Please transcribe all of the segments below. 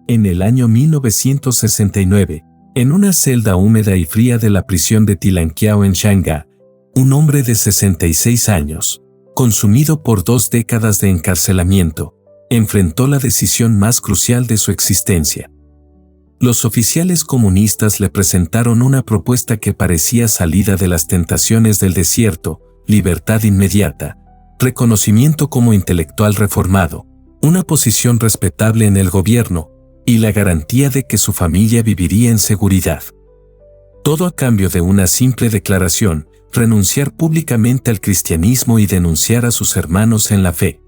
en el año 1969, en una celda húmeda y fría de la prisión de Tilanqiao en Shanghái, un hombre de 66 años, consumido por 2 décadas de encarcelamiento, enfrentó la decisión más crucial de su existencia. Los oficiales comunistas le presentaron una propuesta que parecía salida de las tentaciones del desierto: libertad inmediata, reconocimiento como intelectual reformado, una posición respetable en el gobierno y la garantía de que su familia viviría en seguridad. Todo a cambio de una simple declaración: renunciar públicamente al cristianismo y denunciar a sus hermanos en la fe.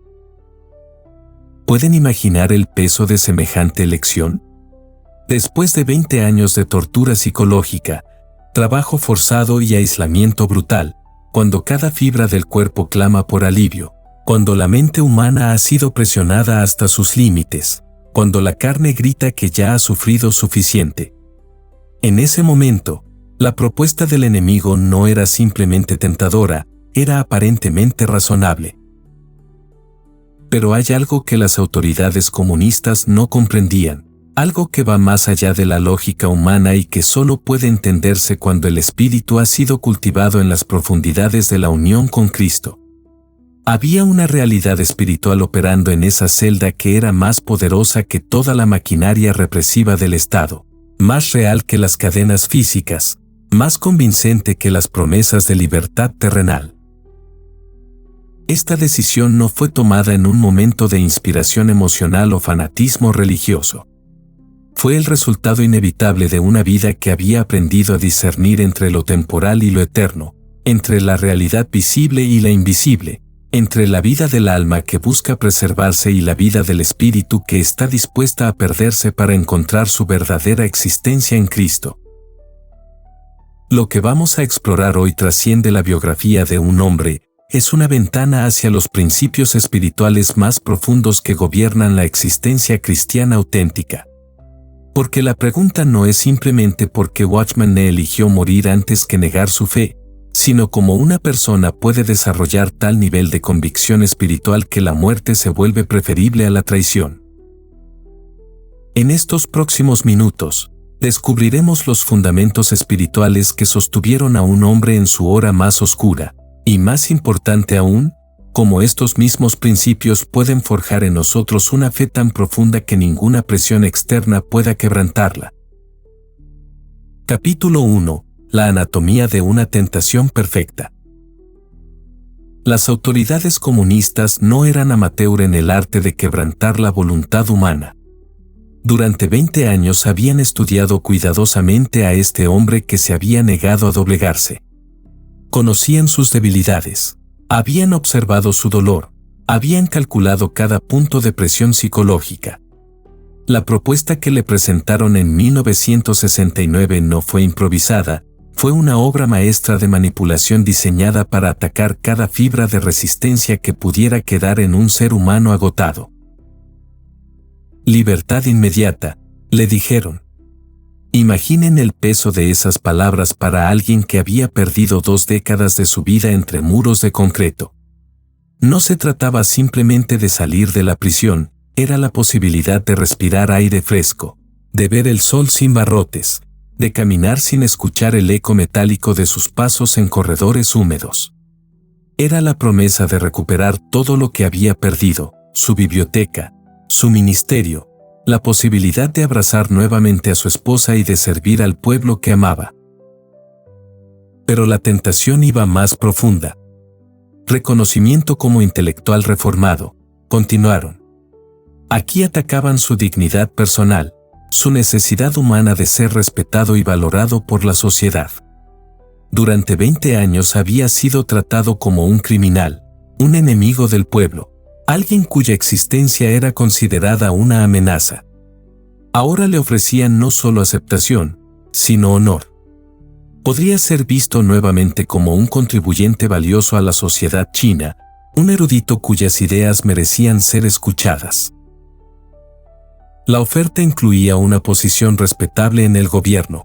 ¿Pueden imaginar el peso de semejante elección? Después de 20 años de tortura psicológica, trabajo forzado y aislamiento brutal, cuando cada fibra del cuerpo clama por alivio, cuando la mente humana ha sido presionada hasta sus límites, cuando la carne grita que ya ha sufrido suficiente. En ese momento, la propuesta del enemigo no era simplemente tentadora, era aparentemente razonable. Pero hay algo que las autoridades comunistas no comprendían, algo que va más allá de la lógica humana y que solo puede entenderse cuando el espíritu ha sido cultivado en las profundidades de la unión con Cristo. Había una realidad espiritual operando en esa celda que era más poderosa que toda la maquinaria represiva del Estado, más real que las cadenas físicas, más convincente que las promesas de libertad terrenal. Esta decisión no fue tomada en un momento de inspiración emocional o fanatismo religioso. Fue el resultado inevitable de una vida que había aprendido a discernir entre lo temporal y lo eterno, entre la realidad visible y la invisible, entre la vida del alma que busca preservarse y la vida del espíritu que está dispuesta a perderse para encontrar su verdadera existencia en Cristo. Lo que vamos a explorar hoy trasciende la biografía de un hombre, es una ventana hacia los principios espirituales más profundos que gobiernan la existencia cristiana auténtica. Porque la pregunta no es simplemente por qué Watchman Nee eligió morir antes que negar su fe, sino cómo una persona puede desarrollar tal nivel de convicción espiritual que la muerte se vuelve preferible a la traición. En estos próximos minutos, descubriremos los fundamentos espirituales que sostuvieron a un hombre en su hora más oscura, y más importante aún, cómo estos mismos principios pueden forjar en nosotros una fe tan profunda que ninguna presión externa pueda quebrantarla. Capítulo 1. La anatomía de una tentación perfecta. Las autoridades comunistas no eran amateur en el arte de quebrantar la voluntad humana. Durante 20 años habían estudiado cuidadosamente a este hombre que se había negado a doblegarse. Conocían sus debilidades. Habían observado su dolor, habían calculado cada punto de presión psicológica. La propuesta que le presentaron en 1969 no fue improvisada, fue una obra maestra de manipulación diseñada para atacar cada fibra de resistencia que pudiera quedar en un ser humano agotado. Libertad inmediata, le dijeron. Imaginen el peso de esas palabras para alguien que había perdido 2 décadas de su vida entre muros de concreto. No se trataba simplemente de salir de la prisión, era la posibilidad de respirar aire fresco, de ver el sol sin barrotes, de caminar sin escuchar el eco metálico de sus pasos en corredores húmedos. Era la promesa de recuperar todo lo que había perdido, su biblioteca, su ministerio, la posibilidad de abrazar nuevamente a su esposa y de servir al pueblo que amaba. Pero la tentación iba más profunda. Reconocimiento como intelectual reformado, continuaron. Aquí atacaban su dignidad personal, su necesidad humana de ser respetado y valorado por la sociedad. Durante 20 años había sido tratado como un criminal, un enemigo del pueblo, alguien cuya existencia era considerada una amenaza. Ahora le ofrecían no solo aceptación, sino honor. Podría ser visto nuevamente como un contribuyente valioso a la sociedad china, un erudito cuyas ideas merecían ser escuchadas. La oferta incluía una posición respetable en el gobierno.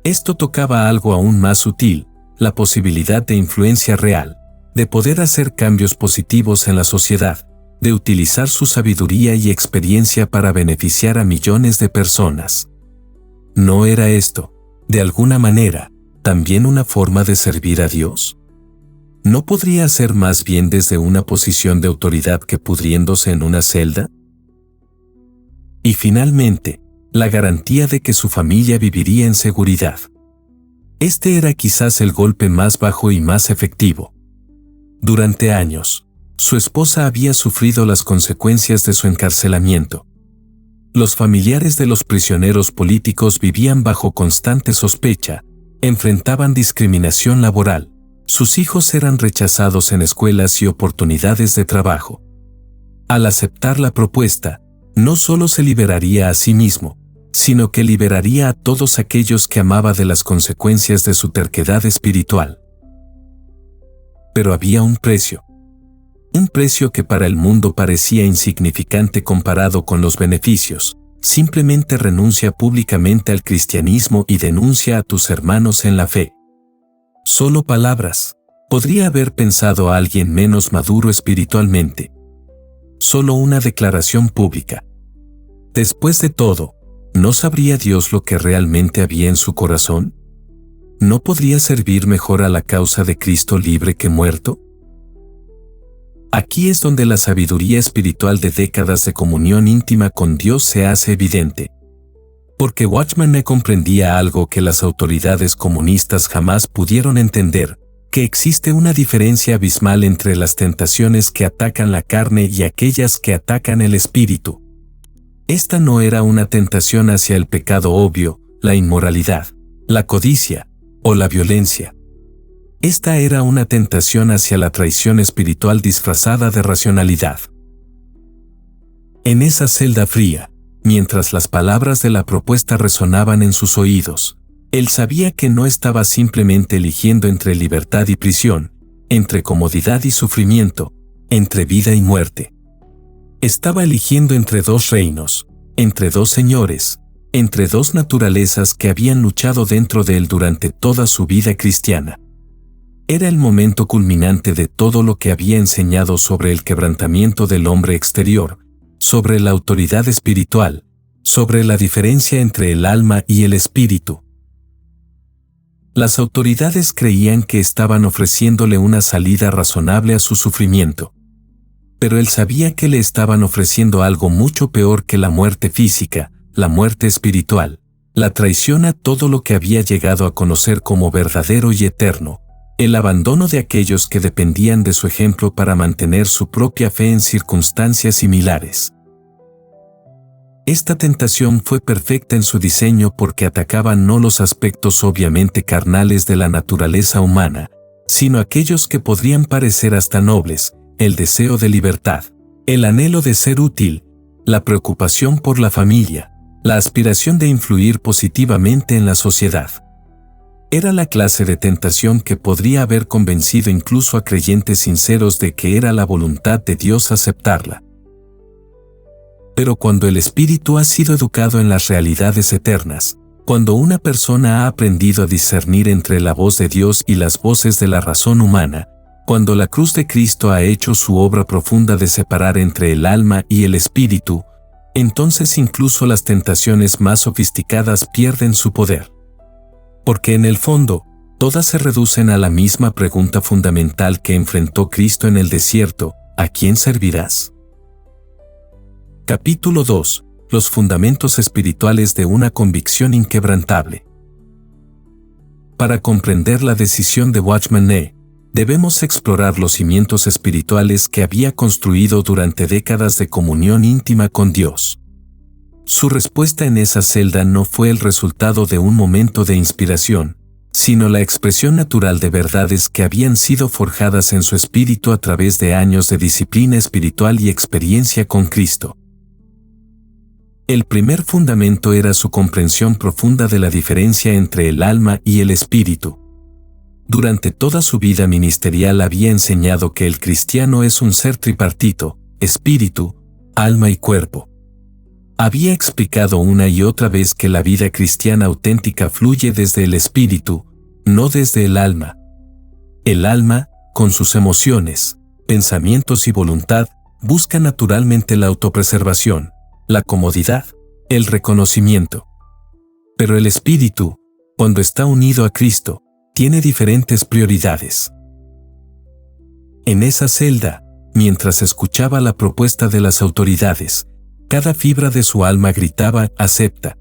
Esto tocaba algo aún más sutil, la posibilidad de influencia real, de poder hacer cambios positivos en la sociedad, de utilizar su sabiduría y experiencia para beneficiar a millones de personas. ¿No era esto, de alguna manera, también una forma de servir a Dios? ¿No podría ser más bien desde una posición de autoridad que pudriéndose en una celda? Y finalmente, la garantía de que su familia viviría en seguridad. Este era quizás el golpe más bajo y más efectivo. Durante años, su esposa había sufrido las consecuencias de su encarcelamiento. Los familiares de los prisioneros políticos vivían bajo constante sospecha, enfrentaban discriminación laboral. Sus hijos eran rechazados en escuelas y oportunidades de trabajo. Al aceptar la propuesta, no solo se liberaría a sí mismo, sino que liberaría a todos aquellos que amaba de las consecuencias de su terquedad espiritual. Pero había un precio que para el mundo parecía insignificante comparado con los beneficios. Simplemente renuncia públicamente al cristianismo y denuncia a tus hermanos en la fe. Solo palabras. Podría haber pensado a alguien menos maduro espiritualmente. Solo una declaración pública. Después de todo, ¿no sabría Dios lo que realmente había en su corazón? ¿No podría servir mejor a la causa de Cristo libre que muerto? Aquí es donde la sabiduría espiritual de décadas de comunión íntima con Dios se hace evidente. Porque Watchman Nee comprendía algo que las autoridades comunistas jamás pudieron entender, que existe una diferencia abismal entre las tentaciones que atacan la carne y aquellas que atacan el espíritu. Esta no era una tentación hacia el pecado obvio, la inmoralidad, la codicia o la violencia. Esta era una tentación hacia la traición espiritual disfrazada de racionalidad. En esa celda fría, mientras las palabras de la propuesta resonaban en sus oídos, él sabía que no estaba simplemente eligiendo entre libertad y prisión, entre comodidad y sufrimiento, entre vida y muerte. Estaba eligiendo entre dos reinos, entre dos señores, entre dos naturalezas que habían luchado dentro de él durante toda su vida cristiana. Era el momento culminante de todo lo que había enseñado sobre el quebrantamiento del hombre exterior, sobre la autoridad espiritual, sobre la diferencia entre el alma y el espíritu. Las autoridades creían que estaban ofreciéndole una salida razonable a su sufrimiento. Pero él sabía que le estaban ofreciendo algo mucho peor que la muerte física, la muerte espiritual, la traición a todo lo que había llegado a conocer como verdadero y eterno, el abandono de aquellos que dependían de su ejemplo para mantener su propia fe en circunstancias similares. Esta tentación fue perfecta en su diseño porque atacaba no los aspectos obviamente carnales de la naturaleza humana, sino aquellos que podrían parecer hasta nobles, el deseo de libertad, el anhelo de ser útil, la preocupación por la familia, la aspiración de influir positivamente en la sociedad. Era la clase de tentación que podría haber convencido incluso a creyentes sinceros de que era la voluntad de Dios aceptarla. Pero cuando el espíritu ha sido educado en las realidades eternas, cuando una persona ha aprendido a discernir entre la voz de Dios y las voces de la razón humana, cuando la cruz de Cristo ha hecho su obra profunda de separar entre el alma y el espíritu, entonces incluso las tentaciones más sofisticadas pierden su poder. Porque en el fondo, todas se reducen a la misma pregunta fundamental que enfrentó Cristo en el desierto: ¿a quién servirás? Capítulo 2. Los fundamentos espirituales de una convicción inquebrantable. Para comprender la decisión de Watchman Nee, debemos explorar los cimientos espirituales que había construido durante décadas de comunión íntima con Dios. Su respuesta en esa celda no fue el resultado de un momento de inspiración, sino la expresión natural de verdades que habían sido forjadas en su espíritu a través de años de disciplina espiritual y experiencia con Cristo. El primer fundamento era su comprensión profunda de la diferencia entre el alma y el espíritu. Durante toda su vida ministerial había enseñado que el cristiano es un ser tripartito: espíritu, alma y cuerpo. Había explicado una y otra vez que la vida cristiana auténtica fluye desde el espíritu, no desde el alma. El alma, con sus emociones, pensamientos y voluntad, busca naturalmente la autopreservación, la comodidad, el reconocimiento. Pero el espíritu, cuando está unido a Cristo, tiene diferentes prioridades. En esa celda, mientras escuchaba la propuesta de las autoridades, cada fibra de su alma gritaba, acepta.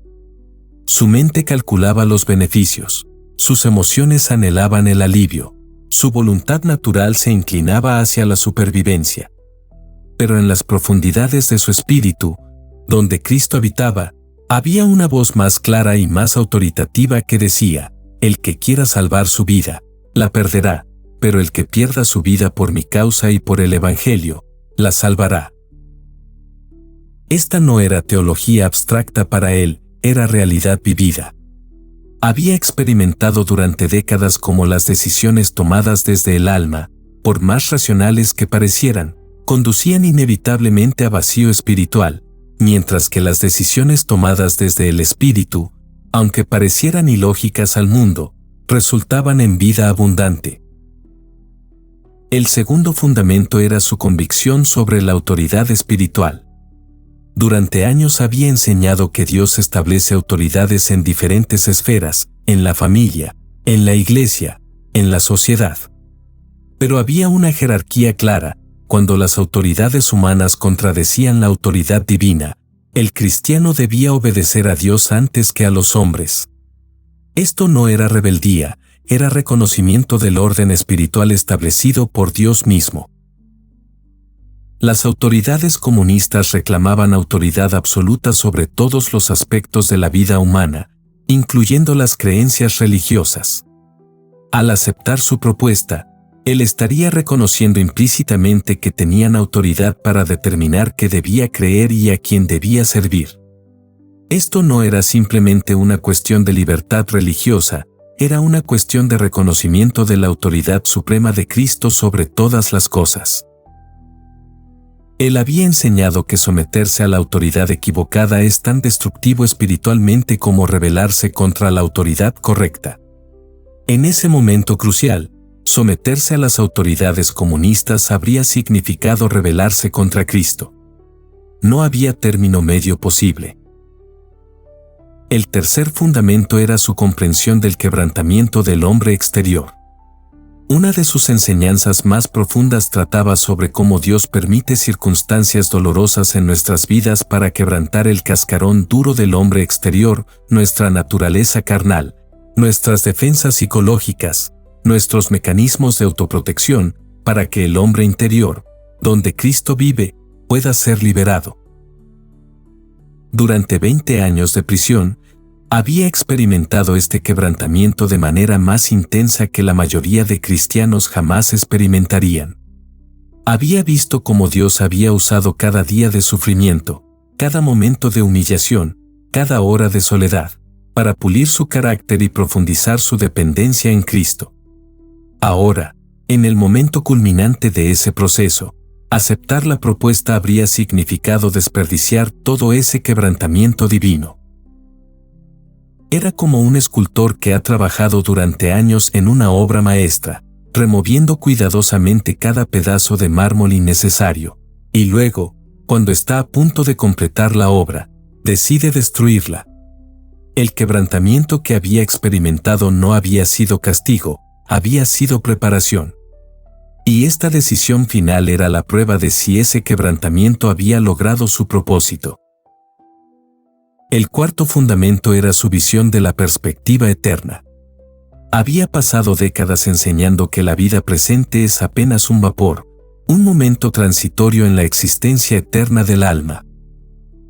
Su mente calculaba los beneficios, sus emociones anhelaban el alivio, su voluntad natural se inclinaba hacia la supervivencia. Pero en las profundidades de su espíritu, donde Cristo habitaba, había una voz más clara y más autoritativa que decía, el que quiera salvar su vida, la perderá, pero el que pierda su vida por mi causa y por el Evangelio, la salvará. Esta no era teología abstracta para él, era realidad vivida. Había experimentado durante décadas cómo las decisiones tomadas desde el alma, por más racionales que parecieran, conducían inevitablemente a vacío espiritual, mientras que las decisiones tomadas desde el espíritu, aunque parecieran ilógicas al mundo, resultaban en vida abundante. El segundo fundamento era su convicción sobre la autoridad espiritual. Durante años había enseñado que Dios establece autoridades en diferentes esferas, en la familia, en la iglesia, en la sociedad. Pero había una jerarquía clara. Cuando las autoridades humanas contradecían la autoridad divina, el cristiano debía obedecer a Dios antes que a los hombres. Esto no era rebeldía, era reconocimiento del orden espiritual establecido por Dios mismo. Las autoridades comunistas reclamaban autoridad absoluta sobre todos los aspectos de la vida humana, incluyendo las creencias religiosas. Al aceptar su propuesta, él estaría reconociendo implícitamente que tenían autoridad para determinar qué debía creer y a quién debía servir. Esto no era simplemente una cuestión de libertad religiosa, era una cuestión de reconocimiento de la autoridad suprema de Cristo sobre todas las cosas. Él había enseñado que someterse a la autoridad equivocada es tan destructivo espiritualmente como rebelarse contra la autoridad correcta. En ese momento crucial, someterse a las autoridades comunistas habría significado rebelarse contra Cristo. No había término medio posible. El tercer fundamento era su comprensión del quebrantamiento del hombre exterior. Una de sus enseñanzas más profundas trataba sobre cómo Dios permite circunstancias dolorosas en nuestras vidas para quebrantar el cascarón duro del hombre exterior, nuestra naturaleza carnal, nuestras defensas psicológicas, nuestros mecanismos de autoprotección, para que el hombre interior, donde Cristo vive, pueda ser liberado. Durante 20 años de prisión, había experimentado este quebrantamiento de manera más intensa que la mayoría de cristianos jamás experimentarían. Había visto cómo Dios había usado cada día de sufrimiento, cada momento de humillación, cada hora de soledad, para pulir su carácter y profundizar su dependencia en Cristo. Ahora, en el momento culminante de ese proceso, aceptar la propuesta habría significado desperdiciar todo ese quebrantamiento divino. Era como un escultor que ha trabajado durante años en una obra maestra, removiendo cuidadosamente cada pedazo de mármol innecesario, y luego, cuando está a punto de completar la obra, decide destruirla. El quebrantamiento que había experimentado no había sido castigo, había sido preparación. Y esta decisión final era la prueba de si ese quebrantamiento había logrado su propósito. El cuarto fundamento era su visión de la perspectiva eterna. Había pasado décadas enseñando que la vida presente es apenas un vapor, un momento transitorio en la existencia eterna del alma.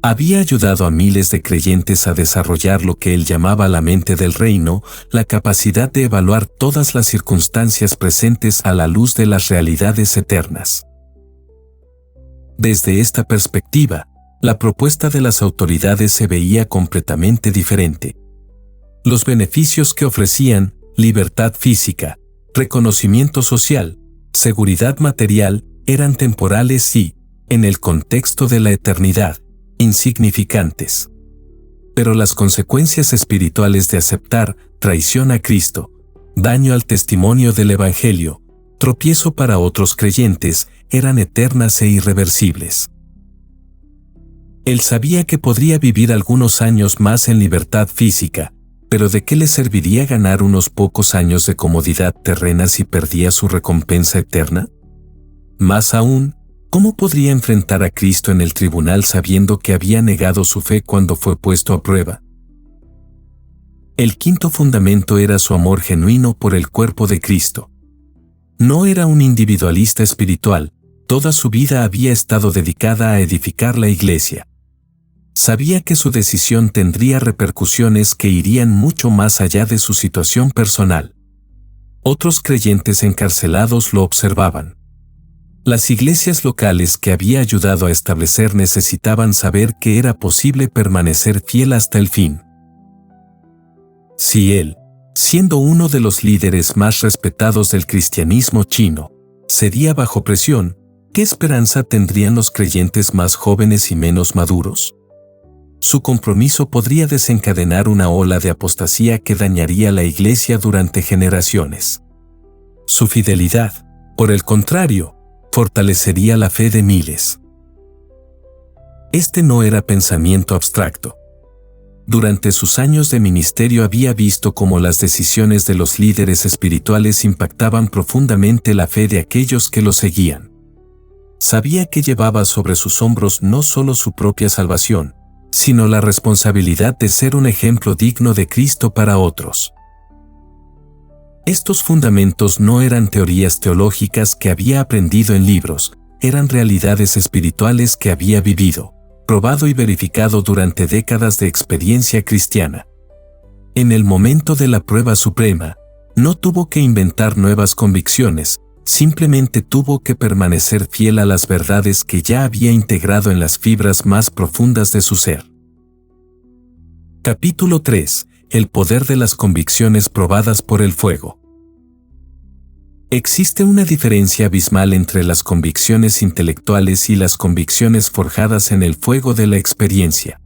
Había ayudado a miles de creyentes a desarrollar lo que él llamaba la mente del reino, la capacidad de evaluar todas las circunstancias presentes a la luz de las realidades eternas. Desde esta perspectiva, la propuesta de las autoridades se veía completamente diferente. Los beneficios que ofrecían, libertad física, reconocimiento social, seguridad material, eran temporales y, en el contexto de la eternidad, insignificantes. Pero las consecuencias espirituales de aceptar traición a Cristo, daño al testimonio del Evangelio, tropiezo para otros creyentes, eran eternas e irreversibles. Él sabía que podría vivir algunos años más en libertad física, pero ¿de qué le serviría ganar unos pocos años de comodidad terrena si perdía su recompensa eterna? Más aún, ¿cómo podría enfrentar a Cristo en el tribunal sabiendo que había negado su fe cuando fue puesto a prueba? El quinto fundamento era su amor genuino por el cuerpo de Cristo. No era un individualista espiritual, toda su vida había estado dedicada a edificar la iglesia. Sabía que su decisión tendría repercusiones que irían mucho más allá de su situación personal. Otros creyentes encarcelados lo observaban. Las iglesias locales que había ayudado a establecer necesitaban saber que era posible permanecer fiel hasta el fin. Si él, siendo uno de los líderes más respetados del cristianismo chino, cedía bajo presión, ¿qué esperanza tendrían los creyentes más jóvenes y menos maduros? Su compromiso podría desencadenar una ola de apostasía que dañaría la iglesia durante generaciones. Su fidelidad, por el contrario, fortalecería la fe de miles. Este no era pensamiento abstracto. Durante sus años de ministerio había visto cómo las decisiones de los líderes espirituales impactaban profundamente la fe de aquellos que lo seguían. Sabía que llevaba sobre sus hombros no solo su propia salvación, sino la responsabilidad de ser un ejemplo digno de Cristo para otros. Estos fundamentos no eran teorías teológicas que había aprendido en libros, eran realidades espirituales que había vivido, probado y verificado durante décadas de experiencia cristiana. En el momento de la prueba suprema, no tuvo que inventar nuevas convicciones, simplemente tuvo que permanecer fiel a las verdades que ya había integrado en las fibras más profundas de su ser. Capítulo 3. El poder de las convicciones probadas por el fuego. Existe una diferencia abismal entre las convicciones intelectuales y las convicciones forjadas en el fuego de la experiencia.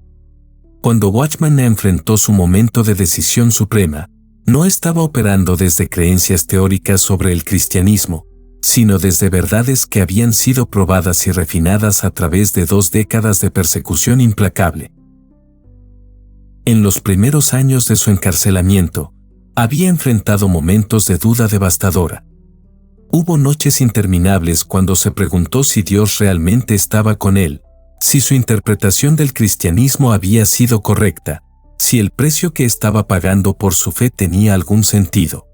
Cuando Watchman enfrentó su momento de decisión suprema, no estaba operando desde creencias teóricas sobre el cristianismo, sino desde verdades que habían sido probadas y refinadas a través de 2 décadas de persecución implacable. En los primeros años de su encarcelamiento, había enfrentado momentos de duda devastadora. Hubo noches interminables cuando se preguntó si Dios realmente estaba con él, si su interpretación del cristianismo había sido correcta, si el precio que estaba pagando por su fe tenía algún sentido.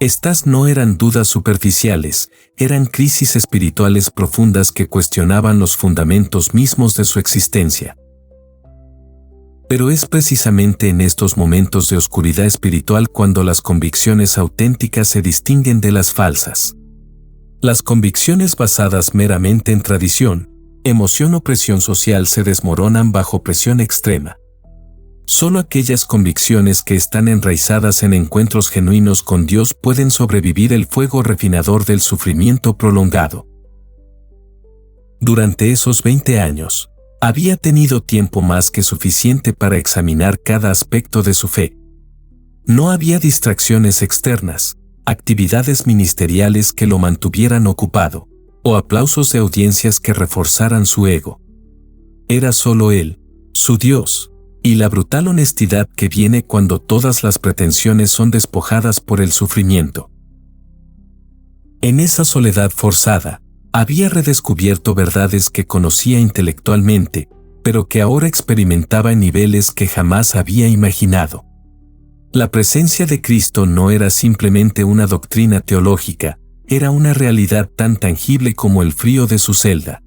Estas no eran dudas superficiales, eran crisis espirituales profundas que cuestionaban los fundamentos mismos de su existencia. Pero es precisamente en estos momentos de oscuridad espiritual cuando las convicciones auténticas se distinguen de las falsas. Las convicciones basadas meramente en tradición, emoción o presión social se desmoronan bajo presión extrema. Solo aquellas convicciones que están enraizadas en encuentros genuinos con Dios pueden sobrevivir el fuego refinador del sufrimiento prolongado. Durante esos 20 años, había tenido tiempo más que suficiente para examinar cada aspecto de su fe. No había distracciones externas, actividades ministeriales que lo mantuvieran ocupado, o aplausos de audiencias que reforzaran su ego. Era solo él, su Dios, y la brutal honestidad que viene cuando todas las pretensiones son despojadas por el sufrimiento. En esa soledad forzada, había redescubierto verdades que conocía intelectualmente, pero que ahora experimentaba en niveles que jamás había imaginado. La presencia de Cristo no era simplemente una doctrina teológica, era una realidad tan tangible como el frío de su celda.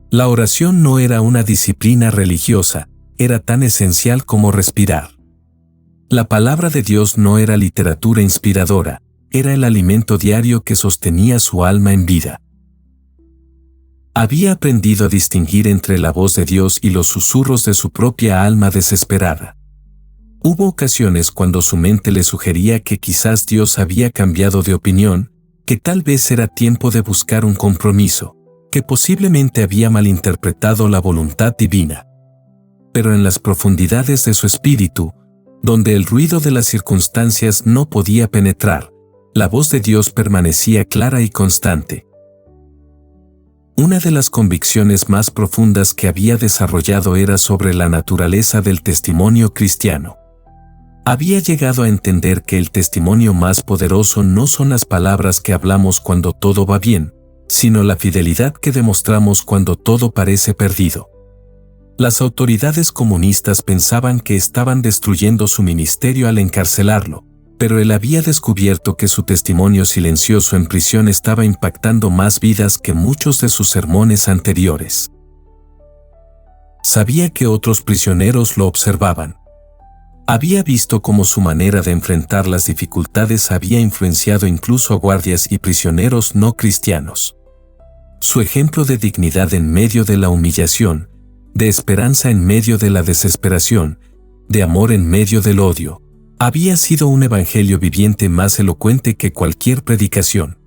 La oración no era una disciplina religiosa, era tan esencial como respirar. La palabra de Dios no era literatura inspiradora, era el alimento diario que sostenía su alma en vida. Había aprendido a distinguir entre la voz de Dios y los susurros de su propia alma desesperada. Hubo ocasiones cuando su mente le sugería que quizás Dios había cambiado de opinión, que tal vez era tiempo de buscar un compromiso, que posiblemente había malinterpretado la voluntad divina. Pero en las profundidades de su espíritu, donde el ruido de las circunstancias no podía penetrar, La voz de Dios permanecía clara y constante. Una de las convicciones más profundas que había desarrollado era sobre la naturaleza del testimonio cristiano. Había llegado a entender que el testimonio más poderoso no son las palabras que hablamos cuando todo va bien, sino la fidelidad que demostramos cuando todo parece perdido. Las autoridades comunistas pensaban que estaban destruyendo su ministerio al encarcelarlo, pero él había descubierto que su testimonio silencioso en prisión estaba impactando más vidas que muchos de sus sermones anteriores. Sabía que otros prisioneros lo observaban. Había visto cómo su manera de enfrentar las dificultades había influenciado incluso a guardias y prisioneros no cristianos. Su ejemplo de dignidad en medio de la humillación, de esperanza en medio de la desesperación, de amor en medio del odio, había sido un evangelio viviente más elocuente que cualquier predicación.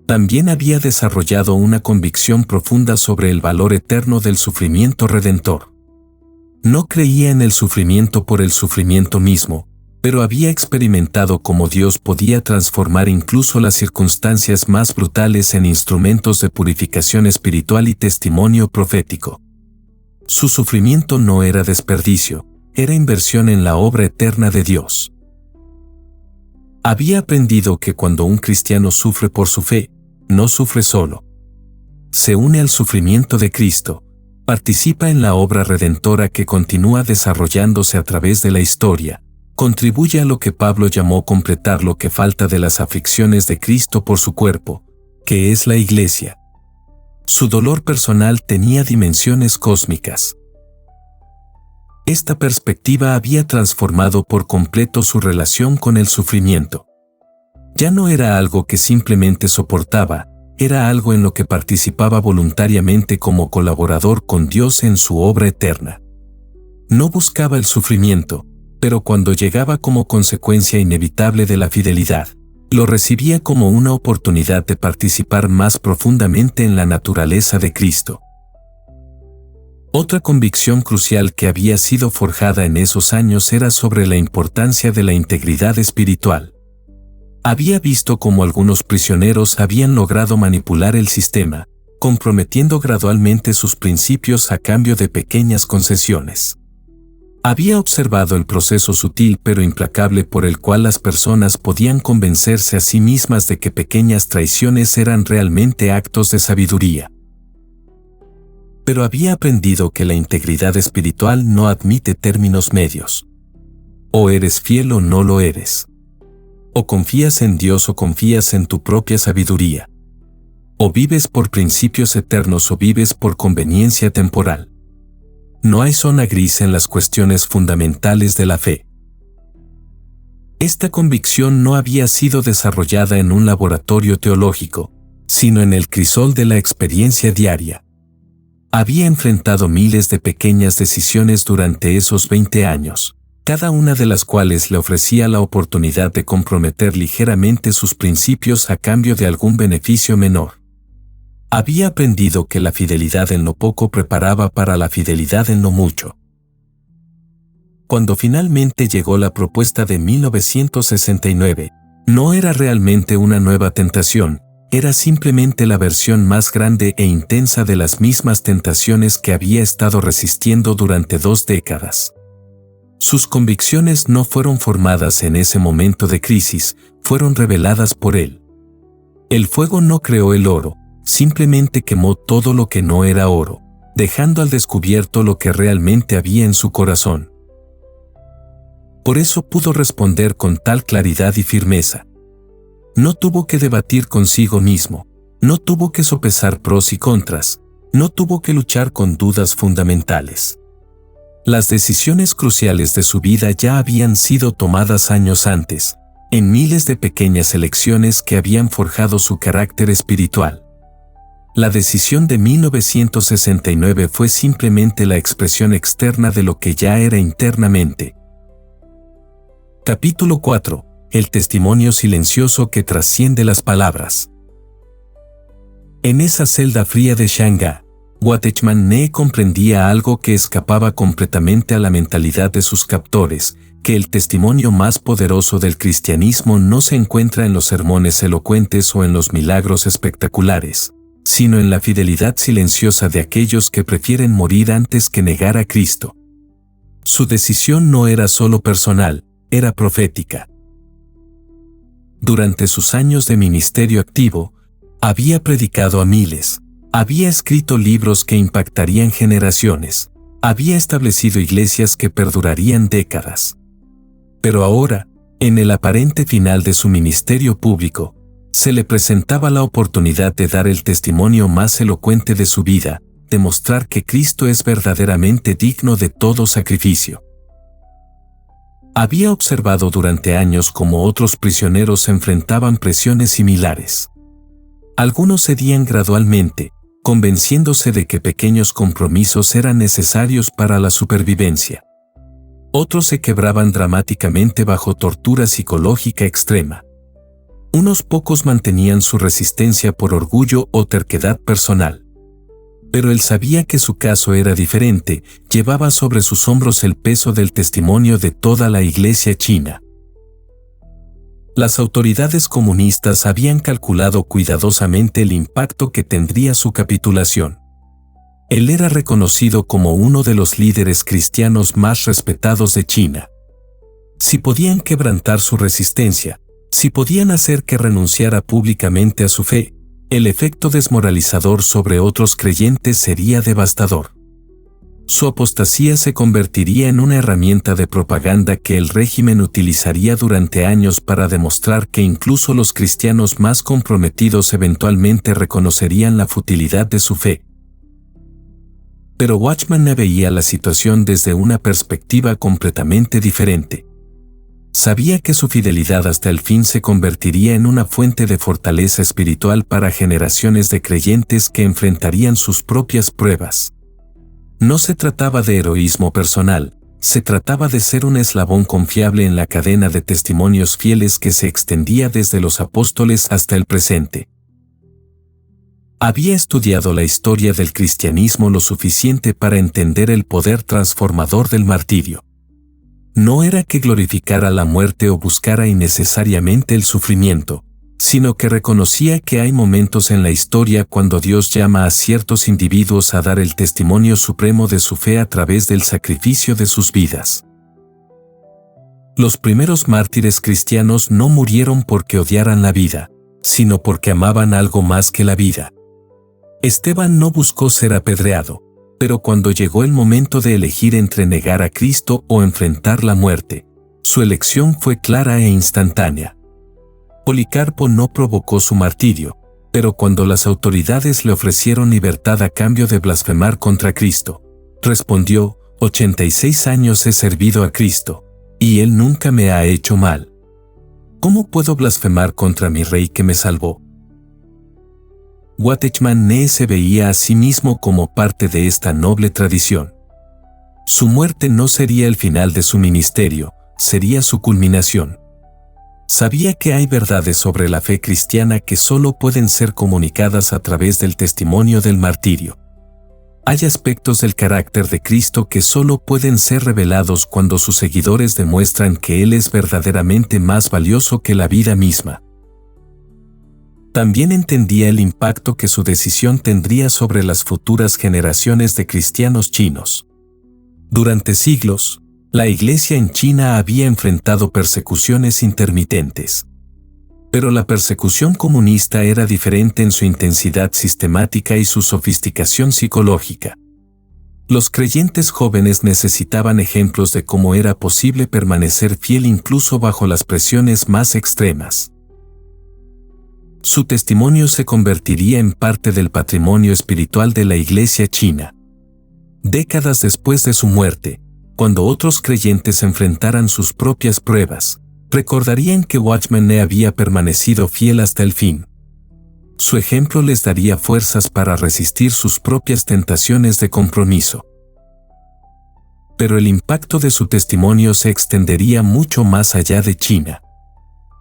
También había desarrollado una convicción profunda sobre el valor eterno del sufrimiento redentor. No creía en el sufrimiento por el sufrimiento mismo, pero había experimentado cómo Dios podía transformar incluso las circunstancias más brutales en instrumentos de purificación espiritual y testimonio profético. Su sufrimiento no era desperdicio, era inversión en la obra eterna de Dios. Había aprendido que cuando un cristiano sufre por su fe, no sufre solo. Se une al sufrimiento de Cristo, participa en la obra redentora que continúa desarrollándose a través de la historia, contribuye a lo que Pablo llamó completar lo que falta de las aflicciones de Cristo por su cuerpo, que es la Iglesia. Su dolor personal tenía dimensiones cósmicas. Esta perspectiva había transformado por completo su relación con el sufrimiento. Ya no era algo que simplemente soportaba, era algo en lo que participaba voluntariamente como colaborador con Dios en su obra eterna. No buscaba el sufrimiento, pero cuando llegaba como consecuencia inevitable de la fidelidad, lo recibía como una oportunidad de participar más profundamente en la naturaleza de Cristo. Otra convicción crucial que había sido forjada en esos años era sobre la importancia de la integridad espiritual. Había visto cómo algunos prisioneros habían logrado manipular el sistema, comprometiendo gradualmente sus principios a cambio de pequeñas concesiones. Había observado el proceso sutil pero implacable por el cual las personas podían convencerse a sí mismas de que pequeñas traiciones eran realmente actos de sabiduría. Pero había aprendido que la integridad espiritual no admite términos medios. O eres fiel o no lo eres. O confías en Dios o confías en tu propia sabiduría. O vives por principios eternos o vives por conveniencia temporal. No hay zona gris en las cuestiones fundamentales de la fe. Esta convicción no había sido desarrollada en un laboratorio teológico, sino en el crisol de la experiencia diaria. Había enfrentado miles de pequeñas decisiones durante esos 20 años, cada una de las cuales le ofrecía la oportunidad de comprometer ligeramente sus principios a cambio de algún beneficio menor. Había aprendido que la fidelidad en lo poco preparaba para la fidelidad en lo mucho. Cuando finalmente llegó la propuesta de 1969, no era realmente una nueva tentación, era simplemente la versión más grande e intensa de las mismas tentaciones que había estado resistiendo durante 2 décadas. Sus convicciones no fueron formadas en ese momento de crisis, fueron reveladas por él. El fuego no creó el oro, simplemente quemó todo lo que no era oro, dejando al descubierto lo que realmente había en su corazón. Por eso pudo responder con tal claridad y firmeza. No tuvo que debatir consigo mismo, no tuvo que sopesar pros y contras, no tuvo que luchar con dudas fundamentales. Las decisiones cruciales de su vida ya habían sido tomadas años antes, en miles de pequeñas elecciones que habían forjado su carácter espiritual. La decisión de 1969 fue simplemente la expresión externa de lo que ya era internamente. Capítulo 4. El testimonio silencioso que trasciende las palabras. En esa celda fría de Shanghái, Watchman Nee comprendía algo que escapaba completamente a la mentalidad de sus captores, que el testimonio más poderoso del cristianismo no se encuentra en los sermones elocuentes o en los milagros espectaculares, sino en la fidelidad silenciosa de aquellos que prefieren morir antes que negar a Cristo. Su decisión no era solo personal, era profética. Durante sus años de ministerio activo, había predicado a miles, había escrito libros que impactarían generaciones, había establecido iglesias que perdurarían décadas. Pero ahora, en el aparente final de su ministerio público, se le presentaba la oportunidad de dar el testimonio más elocuente de su vida, demostrar que Cristo es verdaderamente digno de todo sacrificio. Había observado durante años cómo otros prisioneros enfrentaban presiones similares. Algunos cedían gradualmente, convenciéndose de que pequeños compromisos eran necesarios para la supervivencia. Otros se quebraban dramáticamente bajo tortura psicológica extrema. Unos pocos mantenían su resistencia por orgullo o terquedad personal. Pero él sabía que su caso era diferente, llevaba sobre sus hombros el peso del testimonio de toda la iglesia china. Las autoridades comunistas habían calculado cuidadosamente el impacto que tendría su capitulación. Él era reconocido como uno de los líderes cristianos más respetados de China. Si podían quebrantar su resistencia, si podían hacer que renunciara públicamente a su fe, el efecto desmoralizador sobre otros creyentes sería devastador. Su apostasía se convertiría en una herramienta de propaganda que el régimen utilizaría durante años para demostrar que incluso los cristianos más comprometidos eventualmente reconocerían la futilidad de su fe. Pero Watchman Nee veía la situación desde una perspectiva completamente diferente. Sabía que su fidelidad hasta el fin se convertiría en una fuente de fortaleza espiritual para generaciones de creyentes que enfrentarían sus propias pruebas. No se trataba de heroísmo personal, se trataba de ser un eslabón confiable en la cadena de testimonios fieles que se extendía desde los apóstoles hasta el presente. Había estudiado la historia del cristianismo lo suficiente para entender el poder transformador del martirio. No era que glorificara la muerte o buscara innecesariamente el sufrimiento, sino que reconocía que hay momentos en la historia cuando Dios llama a ciertos individuos a dar el testimonio supremo de su fe a través del sacrificio de sus vidas. Los primeros mártires cristianos no murieron porque odiaran la vida, sino porque amaban algo más que la vida. Esteban no buscó ser apedreado, pero cuando llegó el momento de elegir entre negar a Cristo o enfrentar la muerte, su elección fue clara e instantánea. Policarpo no provocó su martirio, pero cuando las autoridades le ofrecieron libertad a cambio de blasfemar contra Cristo, respondió: 86 años he servido a Cristo, y Él nunca me ha hecho mal. ¿Cómo puedo blasfemar contra mi Rey que me salvó? Watchman Nee se veía a sí mismo como parte de esta noble tradición. Su muerte no sería el final de su ministerio, sería su culminación. Sabía que hay verdades sobre la fe cristiana que solo pueden ser comunicadas a través del testimonio del martirio. Hay aspectos del carácter de Cristo que solo pueden ser revelados cuando sus seguidores demuestran que Él es verdaderamente más valioso que la vida misma. También entendía el impacto que su decisión tendría sobre las futuras generaciones de cristianos chinos. Durante siglos, la Iglesia en China había enfrentado persecuciones intermitentes. Pero la persecución comunista era diferente en su intensidad sistemática y su sofisticación psicológica. Los creyentes jóvenes necesitaban ejemplos de cómo era posible permanecer fiel incluso bajo las presiones más extremas. Su testimonio se convertiría en parte del patrimonio espiritual de la Iglesia china. Décadas después de su muerte, cuando otros creyentes enfrentaran sus propias pruebas, recordarían que Watchman Nee había permanecido fiel hasta el fin. Su ejemplo les daría fuerzas para resistir sus propias tentaciones de compromiso. Pero el impacto de su testimonio se extendería mucho más allá de China.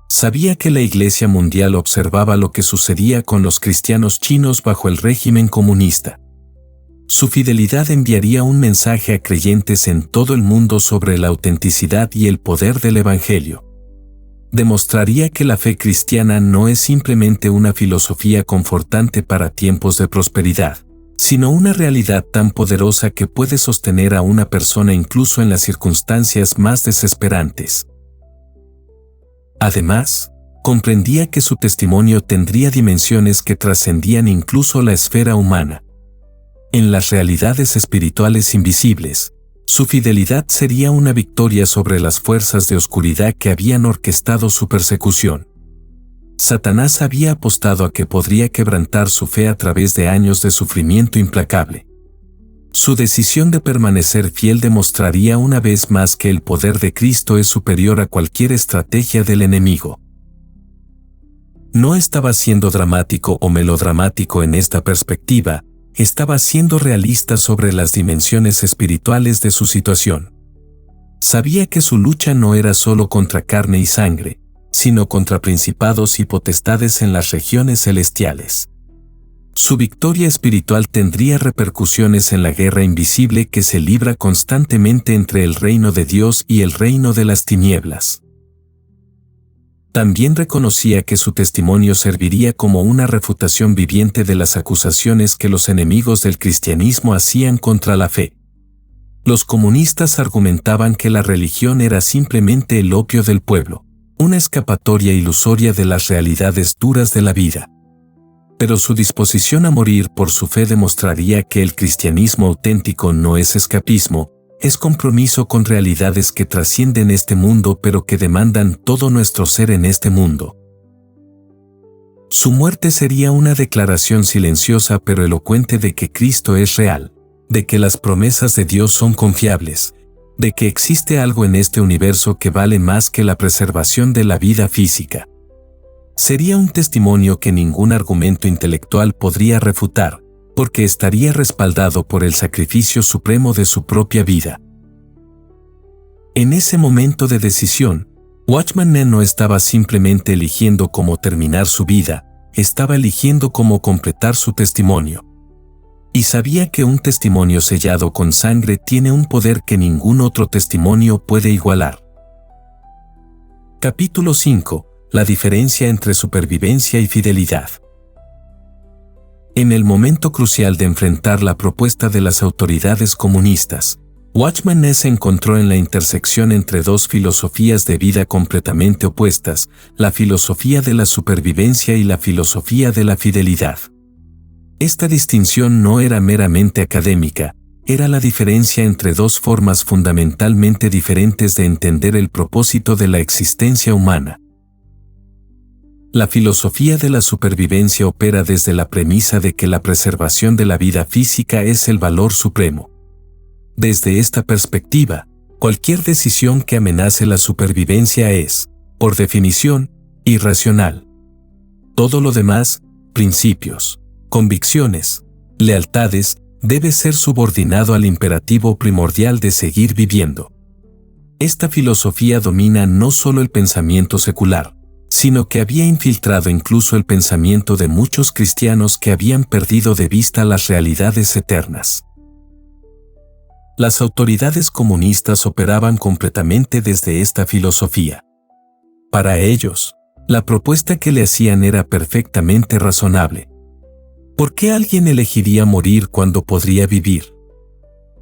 Sabía que la Iglesia mundial observaba lo que sucedía con los cristianos chinos bajo el régimen comunista. Su fidelidad enviaría un mensaje a creyentes en todo el mundo sobre la autenticidad y el poder del Evangelio. Demostraría que la fe cristiana no es simplemente una filosofía confortante para tiempos de prosperidad, sino una realidad tan poderosa que puede sostener a una persona incluso en las circunstancias más desesperantes. Además, comprendía que su testimonio tendría dimensiones que trascendían incluso la esfera humana. En las realidades espirituales invisibles, su fidelidad sería una victoria sobre las fuerzas de oscuridad que habían orquestado su persecución. Satanás había apostado a que podría quebrantar su fe a través de años de sufrimiento implacable. Su decisión de permanecer fiel demostraría una vez más que el poder de Cristo es superior a cualquier estrategia del enemigo. No estaba siendo dramático o melodramático en esta perspectiva, estaba siendo realista sobre las dimensiones espirituales de su situación. Sabía que su lucha no era solo contra carne y sangre, sino contra principados y potestades en las regiones celestiales. Su victoria espiritual tendría repercusiones en la guerra invisible que se libra constantemente entre el reino de Dios y el reino de las tinieblas. También reconocía que su testimonio serviría como una refutación viviente de las acusaciones que los enemigos del cristianismo hacían contra la fe. Los comunistas argumentaban que la religión era simplemente el opio del pueblo, una escapatoria ilusoria de las realidades duras de la vida. Pero su disposición a morir por su fe demostraría que el cristianismo auténtico no es escapismo, es compromiso con realidades que trascienden este mundo pero que demandan todo nuestro ser en este mundo. Su muerte sería una declaración silenciosa pero elocuente de que Cristo es real, de que las promesas de Dios son confiables, de que existe algo en este universo que vale más que la preservación de la vida física. Sería un testimonio que ningún argumento intelectual podría refutar, porque estaría respaldado por el sacrificio supremo de su propia vida. En ese momento de decisión, Watchman Nee no estaba simplemente eligiendo cómo terminar su vida, estaba eligiendo cómo completar su testimonio. Y sabía que un testimonio sellado con sangre tiene un poder que ningún otro testimonio puede igualar. Capítulo 5. La diferencia entre supervivencia y fidelidad. En el momento crucial de enfrentar la propuesta de las autoridades comunistas, Watchman Nee se encontró en la intersección entre dos filosofías de vida completamente opuestas, la filosofía de la supervivencia y la filosofía de la fidelidad. Esta distinción no era meramente académica, era la diferencia entre dos formas fundamentalmente diferentes de entender el propósito de la existencia humana. La filosofía de la supervivencia opera desde la premisa de que la preservación de la vida física es el valor supremo. Desde esta perspectiva, cualquier decisión que amenace la supervivencia es, por definición, irracional. Todo lo demás, principios, convicciones, lealtades, debe ser subordinado al imperativo primordial de seguir viviendo. Esta filosofía domina no solo el pensamiento secular, sino que había infiltrado incluso el pensamiento de muchos cristianos que habían perdido de vista las realidades eternas. Las autoridades comunistas operaban completamente desde esta filosofía. Para ellos, la propuesta que le hacían era perfectamente razonable. ¿Por qué alguien elegiría morir cuando podría vivir?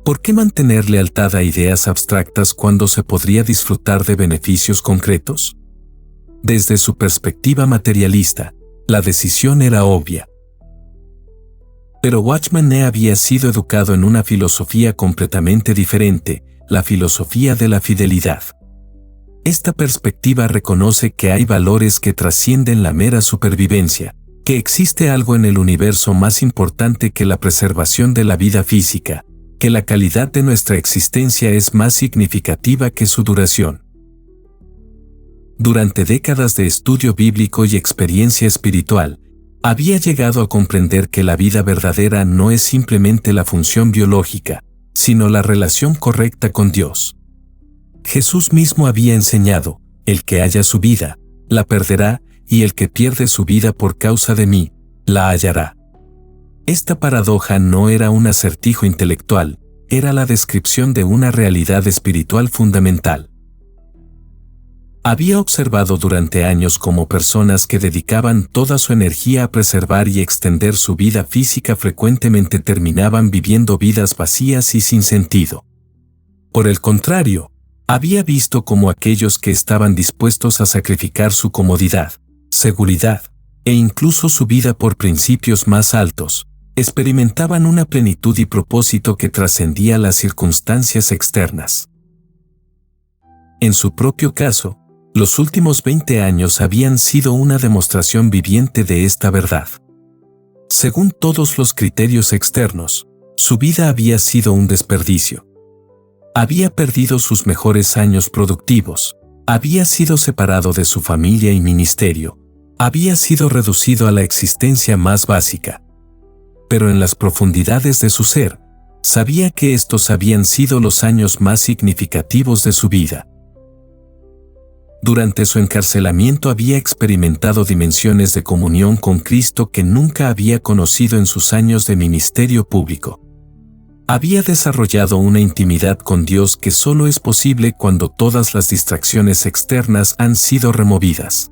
¿Por qué mantener lealtad a ideas abstractas cuando se podría disfrutar de beneficios concretos? Desde su perspectiva materialista, la decisión era obvia. Pero Watchman Nee había sido educado en una filosofía completamente diferente, la filosofía de la fidelidad. Esta perspectiva reconoce que hay valores que trascienden la mera supervivencia, que existe algo en el universo más importante que la preservación de la vida física, que la calidad de nuestra existencia es más significativa que su duración. Durante décadas de estudio bíblico y experiencia espiritual, había llegado a comprender que la vida verdadera no es simplemente la función biológica, sino la relación correcta con Dios. Jesús mismo había enseñado, el que haya su vida, la perderá, y el que pierde su vida por causa de mí, la hallará. Esta paradoja no era un acertijo intelectual, era la descripción de una realidad espiritual fundamental. Había observado durante años cómo personas que dedicaban toda su energía a preservar y extender su vida física frecuentemente terminaban viviendo vidas vacías y sin sentido. Por el contrario, había visto cómo aquellos que estaban dispuestos a sacrificar su comodidad, seguridad e incluso su vida por principios más altos, experimentaban una plenitud y propósito que trascendía las circunstancias externas. En su propio caso, los últimos 20 años habían sido una demostración viviente de esta verdad. Según todos los criterios externos, su vida había sido un desperdicio. Había perdido sus mejores años productivos, había sido separado de su familia y ministerio, había sido reducido a la existencia más básica. Pero en las profundidades de su ser, sabía que estos habían sido los años más significativos de su vida. Durante su encarcelamiento había experimentado dimensiones de comunión con Cristo que nunca había conocido en sus años de ministerio público. Había desarrollado una intimidad con Dios que solo es posible cuando todas las distracciones externas han sido removidas.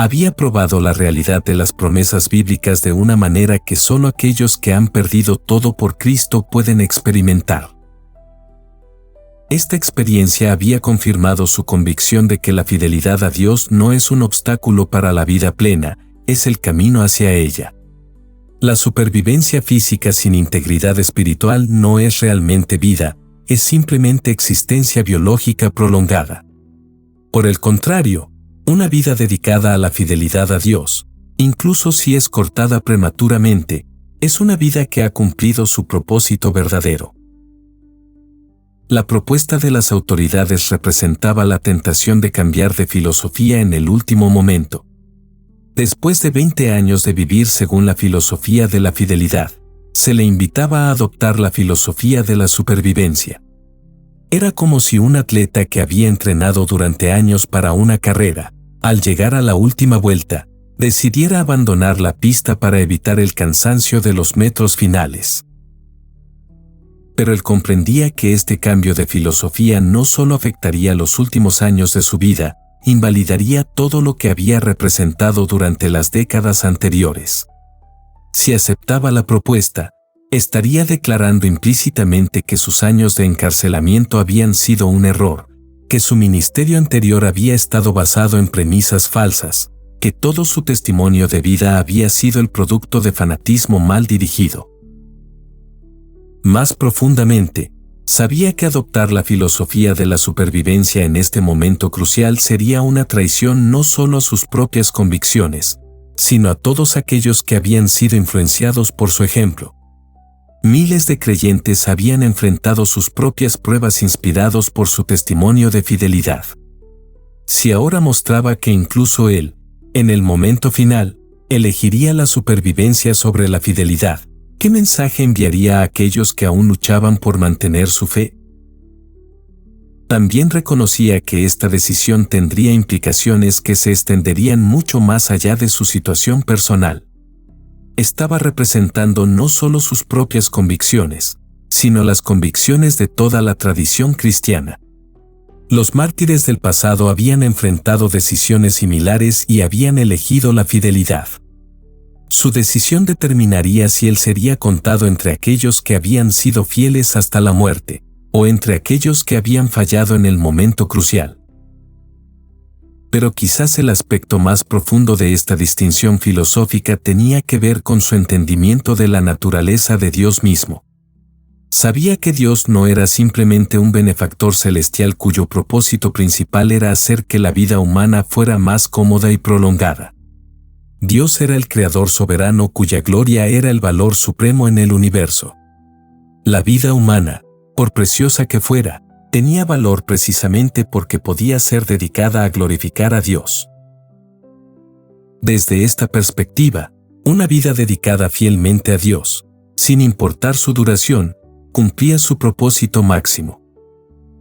Había probado la realidad de las promesas bíblicas de una manera que solo aquellos que han perdido todo por Cristo pueden experimentar. Esta experiencia había confirmado su convicción de que la fidelidad a Dios no es un obstáculo para la vida plena, es el camino hacia ella. La supervivencia física sin integridad espiritual no es realmente vida, es simplemente existencia biológica prolongada. Por el contrario, una vida dedicada a la fidelidad a Dios, incluso si es cortada prematuramente, es una vida que ha cumplido su propósito verdadero. La propuesta de las autoridades representaba la tentación de cambiar de filosofía en el último momento. Después de 20 años de vivir según la filosofía de la fidelidad, se le invitaba a adoptar la filosofía de la supervivencia. Era como si un atleta que había entrenado durante años para una carrera, al llegar a la última vuelta, decidiera abandonar la pista para evitar el cansancio de los metros finales. Pero él comprendía que este cambio de filosofía no solo afectaría los últimos años de su vida, invalidaría todo lo que había representado durante las décadas anteriores. Si aceptaba la propuesta, estaría declarando implícitamente que sus años de encarcelamiento habían sido un error, que su ministerio anterior había estado basado en premisas falsas, que todo su testimonio de vida había sido el producto de fanatismo mal dirigido. Más profundamente, sabía que adoptar la filosofía de la supervivencia en este momento crucial sería una traición no solo a sus propias convicciones, sino a todos aquellos que habían sido influenciados por su ejemplo. Miles de creyentes habían enfrentado sus propias pruebas inspirados por su testimonio de fidelidad. Si ahora mostraba que incluso él, en el momento final, elegiría la supervivencia sobre la fidelidad, ¿qué mensaje enviaría a aquellos que aún luchaban por mantener su fe? También reconocía que esta decisión tendría implicaciones que se extenderían mucho más allá de su situación personal. Estaba representando no solo sus propias convicciones, sino las convicciones de toda la tradición cristiana. Los mártires del pasado habían enfrentado decisiones similares y habían elegido la fidelidad. Su decisión determinaría si él sería contado entre aquellos que habían sido fieles hasta la muerte, o entre aquellos que habían fallado en el momento crucial. Pero quizás el aspecto más profundo de esta distinción filosófica tenía que ver con su entendimiento de la naturaleza de Dios mismo. Sabía que Dios no era simplemente un benefactor celestial cuyo propósito principal era hacer que la vida humana fuera más cómoda y prolongada. Dios era el creador soberano cuya gloria era el valor supremo en el universo. La vida humana, por preciosa que fuera, tenía valor precisamente porque podía ser dedicada a glorificar a Dios. Desde esta perspectiva, una vida dedicada fielmente a Dios, sin importar su duración, cumplía su propósito máximo.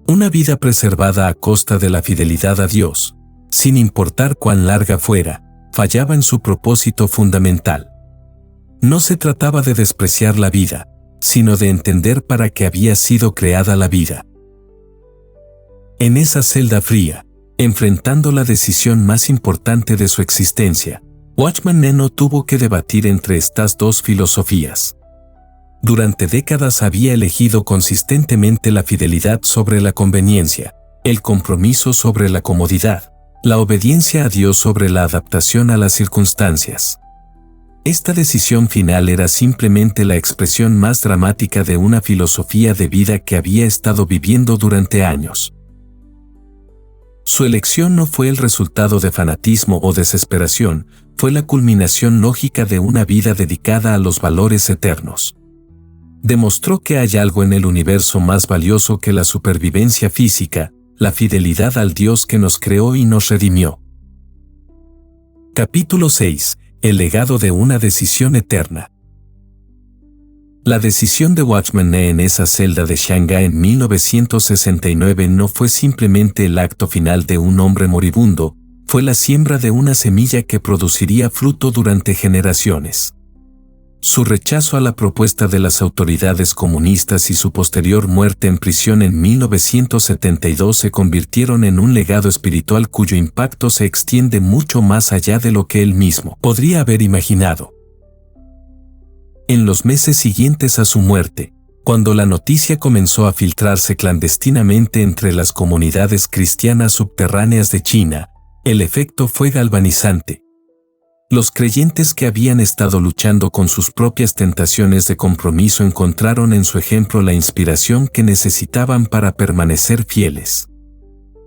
Una vida preservada a costa de la fidelidad a Dios, sin importar cuán larga fuera, fallaba en su propósito fundamental. No se trataba de despreciar la vida, sino de entender para qué había sido creada la vida. En esa celda fría, enfrentando la decisión más importante de su existencia, Watchman Nee no tuvo que debatir entre estas dos filosofías. Durante décadas había elegido consistentemente la fidelidad sobre la conveniencia, el compromiso sobre la comodidad, la obediencia a Dios sobre la adaptación a las circunstancias. Esta decisión final era simplemente la expresión más dramática de una filosofía de vida que había estado viviendo durante años. Su elección no fue el resultado de fanatismo o desesperación, fue la culminación lógica de una vida dedicada a los valores eternos. Demostró que hay algo en el universo más valioso que la supervivencia física, la fidelidad al Dios que nos creó y nos redimió. Capítulo 6. El legado de una decisión eterna. La decisión de Watchman Nee en esa celda de Shanghái en 1969 no fue simplemente el acto final de un hombre moribundo, fue la siembra de una semilla que produciría fruto durante generaciones. Su rechazo a la propuesta de las autoridades comunistas y su posterior muerte en prisión en 1972 se convirtieron en un legado espiritual cuyo impacto se extiende mucho más allá de lo que él mismo podría haber imaginado. En los meses siguientes a su muerte, cuando la noticia comenzó a filtrarse clandestinamente entre las comunidades cristianas subterráneas de China, el efecto fue galvanizante. Los creyentes que habían estado luchando con sus propias tentaciones de compromiso encontraron en su ejemplo la inspiración que necesitaban para permanecer fieles.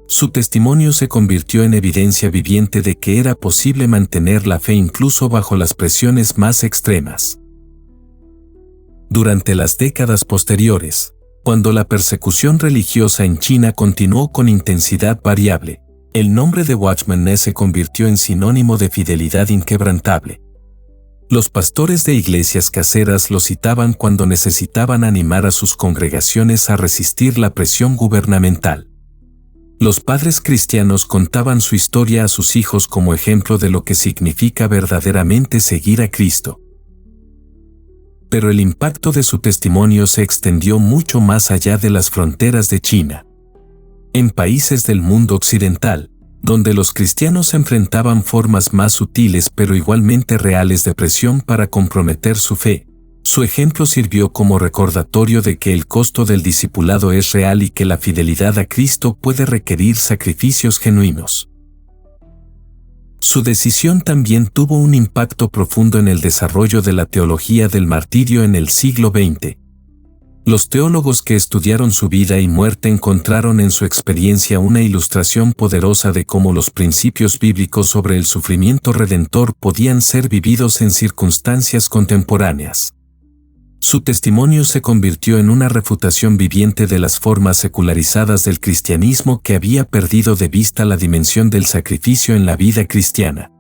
Su testimonio se convirtió en evidencia viviente de que era posible mantener la fe incluso bajo las presiones más extremas. Durante las décadas posteriores, cuando la persecución religiosa en China continuó con intensidad variable, el nombre de Watchman Nee se convirtió en sinónimo de fidelidad inquebrantable. Los pastores de iglesias caseras lo citaban cuando necesitaban animar a sus congregaciones a resistir la presión gubernamental. Los padres cristianos contaban su historia a sus hijos como ejemplo de lo que significa verdaderamente seguir a Cristo. Pero el impacto de su testimonio se extendió mucho más allá de las fronteras de China. En países del mundo occidental, donde los cristianos enfrentaban formas más sutiles pero igualmente reales de presión para comprometer su fe, su ejemplo sirvió como recordatorio de que el costo del discipulado es real y que la fidelidad a Cristo puede requerir sacrificios genuinos. Su decisión también tuvo un impacto profundo en el desarrollo de la teología del martirio en el siglo XX. Los teólogos que estudiaron su vida y muerte encontraron en su experiencia una ilustración poderosa de cómo los principios bíblicos sobre el sufrimiento redentor podían ser vividos en circunstancias contemporáneas. Su testimonio se convirtió en una refutación viviente de las formas secularizadas del cristianismo que había perdido de vista la dimensión del sacrificio en la vida cristiana.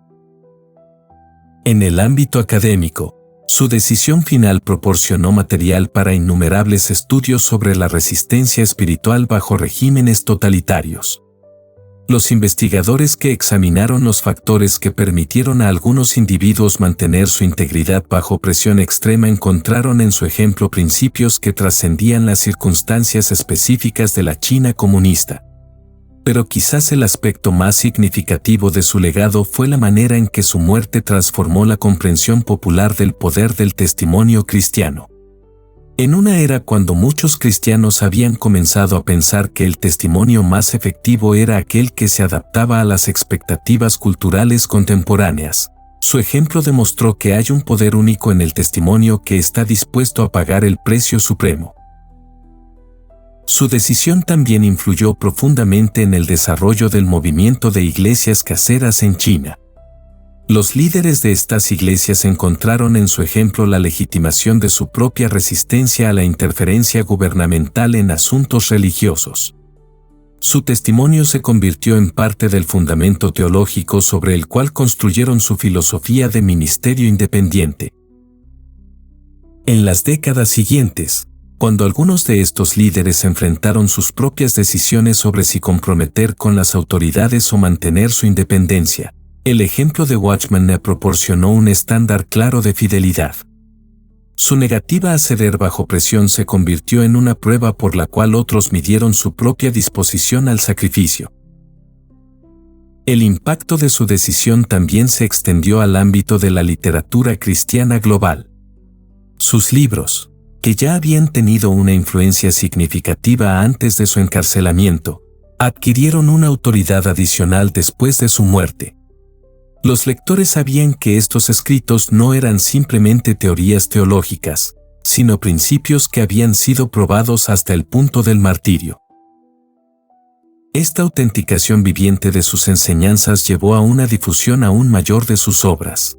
En el ámbito académico, su decisión final proporcionó material para innumerables estudios sobre la resistencia espiritual bajo regímenes totalitarios. Los investigadores que examinaron los factores que permitieron a algunos individuos mantener su integridad bajo presión extrema encontraron en su ejemplo principios que trascendían las circunstancias específicas de la China comunista. Pero quizás el aspecto más significativo de su legado fue la manera en que su muerte transformó la comprensión popular del poder del testimonio cristiano. En una era cuando muchos cristianos habían comenzado a pensar que el testimonio más efectivo era aquel que se adaptaba a las expectativas culturales contemporáneas, su ejemplo demostró que hay un poder único en el testimonio que está dispuesto a pagar el precio supremo. Su decisión también influyó profundamente en el desarrollo del movimiento de iglesias caseras en China. Los líderes de estas iglesias encontraron en su ejemplo la legitimación de su propia resistencia a la interferencia gubernamental en asuntos religiosos. Su testimonio se convirtió en parte del fundamento teológico sobre el cual construyeron su filosofía de ministerio independiente. En las décadas siguientes, cuando algunos de estos líderes enfrentaron sus propias decisiones sobre si comprometer con las autoridades o mantener su independencia, el ejemplo de Watchman Nee proporcionó un estándar claro de fidelidad. Su negativa a ceder bajo presión se convirtió en una prueba por la cual otros midieron su propia disposición al sacrificio. El impacto de su decisión también se extendió al ámbito de la literatura cristiana global. Sus libros, que ya habían tenido una influencia significativa antes de su encarcelamiento, adquirieron una autoridad adicional después de su muerte. Los lectores sabían que estos escritos no eran simplemente teorías teológicas, sino principios que habían sido probados hasta el punto del martirio. Esta autenticación viviente de sus enseñanzas llevó a una difusión aún mayor de sus obras.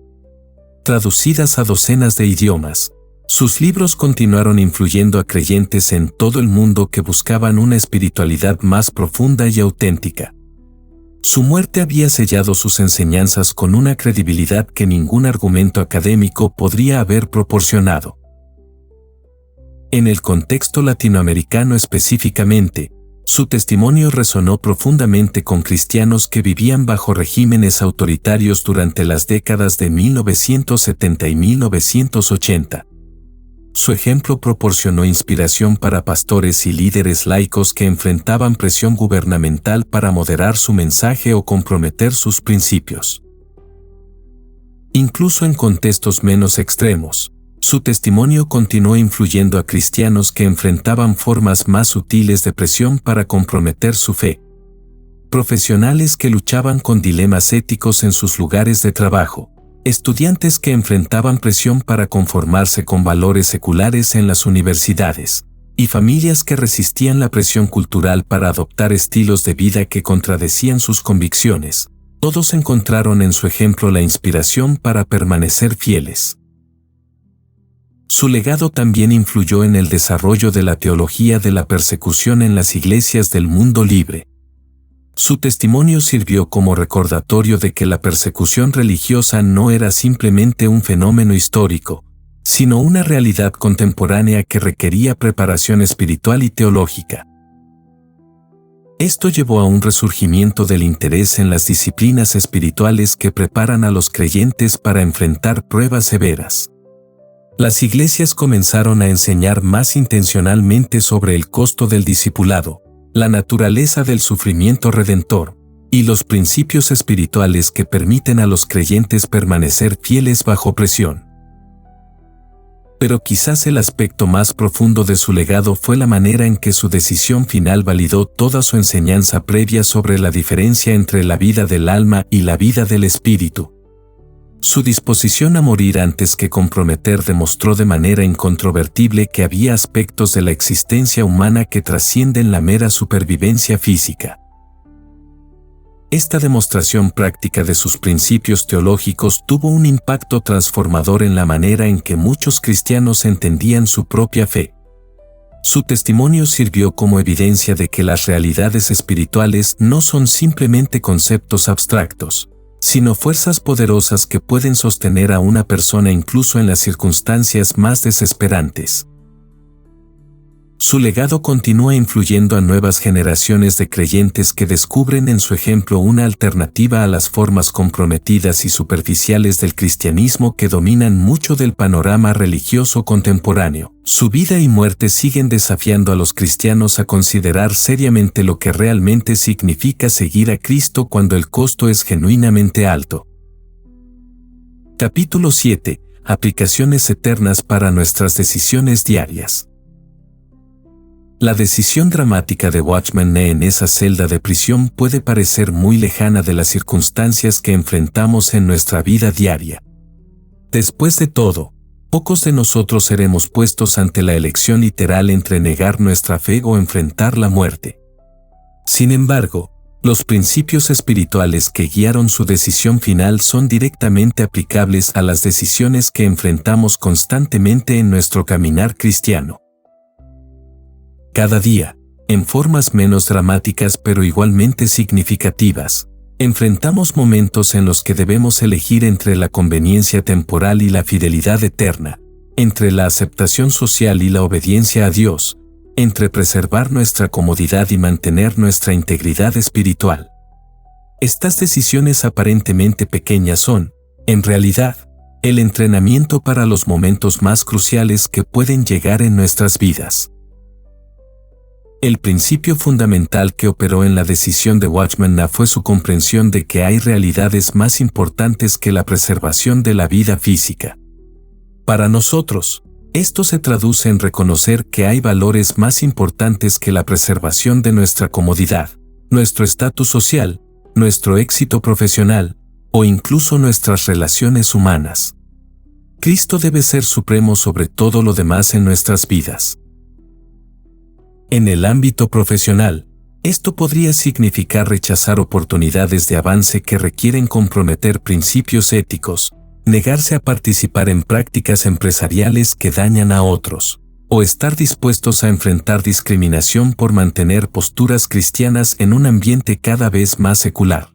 Traducidas a docenas de idiomas, sus libros continuaron influyendo a creyentes en todo el mundo que buscaban una espiritualidad más profunda y auténtica. Su muerte había sellado sus enseñanzas con una credibilidad que ningún argumento académico podría haber proporcionado. En el contexto latinoamericano específicamente, su testimonio resonó profundamente con cristianos que vivían bajo regímenes autoritarios durante las décadas de 1970 y 1980. Su ejemplo proporcionó inspiración para pastores y líderes laicos que enfrentaban presión gubernamental para moderar su mensaje o comprometer sus principios. Incluso en contextos menos extremos, su testimonio continuó influyendo a cristianos que enfrentaban formas más sutiles de presión para comprometer su fe. Profesionales que luchaban con dilemas éticos en sus lugares de trabajo, estudiantes que enfrentaban presión para conformarse con valores seculares en las universidades, y familias que resistían la presión cultural para adoptar estilos de vida que contradecían sus convicciones. Todos encontraron en su ejemplo la inspiración para permanecer fieles. Su legado también influyó en el desarrollo de la teología de la persecución en las iglesias del mundo libre. Su testimonio sirvió como recordatorio de que la persecución religiosa no era simplemente un fenómeno histórico, sino una realidad contemporánea que requería preparación espiritual y teológica. Esto llevó a un resurgimiento del interés en las disciplinas espirituales que preparan a los creyentes para enfrentar pruebas severas. Las iglesias comenzaron a enseñar más intencionalmente sobre el costo del discipulado, la naturaleza del sufrimiento redentor, y los principios espirituales que permiten a los creyentes permanecer fieles bajo presión. Pero quizás el aspecto más profundo de su legado fue la manera en que su decisión final validó toda su enseñanza previa sobre la diferencia entre la vida del alma y la vida del espíritu. Su disposición a morir antes que comprometer demostró de manera incontrovertible que había aspectos de la existencia humana que trascienden la mera supervivencia física. Esta demostración práctica de sus principios teológicos tuvo un impacto transformador en la manera en que muchos cristianos entendían su propia fe. Su testimonio sirvió como evidencia de que las realidades espirituales no son simplemente conceptos abstractos, sino fuerzas poderosas que pueden sostener a una persona incluso en las circunstancias más desesperantes. Su legado continúa influyendo a nuevas generaciones de creyentes que descubren en su ejemplo una alternativa a las formas comprometidas y superficiales del cristianismo que dominan mucho del panorama religioso contemporáneo. Su vida y muerte siguen desafiando a los cristianos a considerar seriamente lo que realmente significa seguir a Cristo cuando el costo es genuinamente alto. Capítulo 7. Aplicaciones eternas para nuestras decisiones diarias. La decisión dramática de Watchman Nee en esa celda de prisión puede parecer muy lejana de las circunstancias que enfrentamos en nuestra vida diaria. Después de todo, pocos de nosotros seremos puestos ante la elección literal entre negar nuestra fe o enfrentar la muerte. Sin embargo, los principios espirituales que guiaron su decisión final son directamente aplicables a las decisiones que enfrentamos constantemente en nuestro caminar cristiano. Cada día, en formas menos dramáticas pero igualmente significativas, enfrentamos momentos en los que debemos elegir entre la conveniencia temporal y la fidelidad eterna, entre la aceptación social y la obediencia a Dios, entre preservar nuestra comodidad y mantener nuestra integridad espiritual. Estas decisiones aparentemente pequeñas son, en realidad, El entrenamiento para los momentos más cruciales que pueden llegar en nuestras vidas. El principio fundamental que operó en la decisión de Watchman Nee fue su comprensión de que hay realidades más importantes que la preservación de la vida física. Para nosotros, esto se traduce en reconocer que hay valores más importantes que la preservación de nuestra comodidad, nuestro estatus social, nuestro éxito profesional, o incluso nuestras relaciones humanas. Cristo debe ser supremo sobre todo lo demás en nuestras vidas. En el ámbito profesional, esto podría significar rechazar oportunidades de avance que requieren comprometer principios éticos, negarse a participar en prácticas empresariales que dañan a otros, o estar dispuestos a enfrentar discriminación por mantener posturas cristianas en un ambiente cada vez más secular.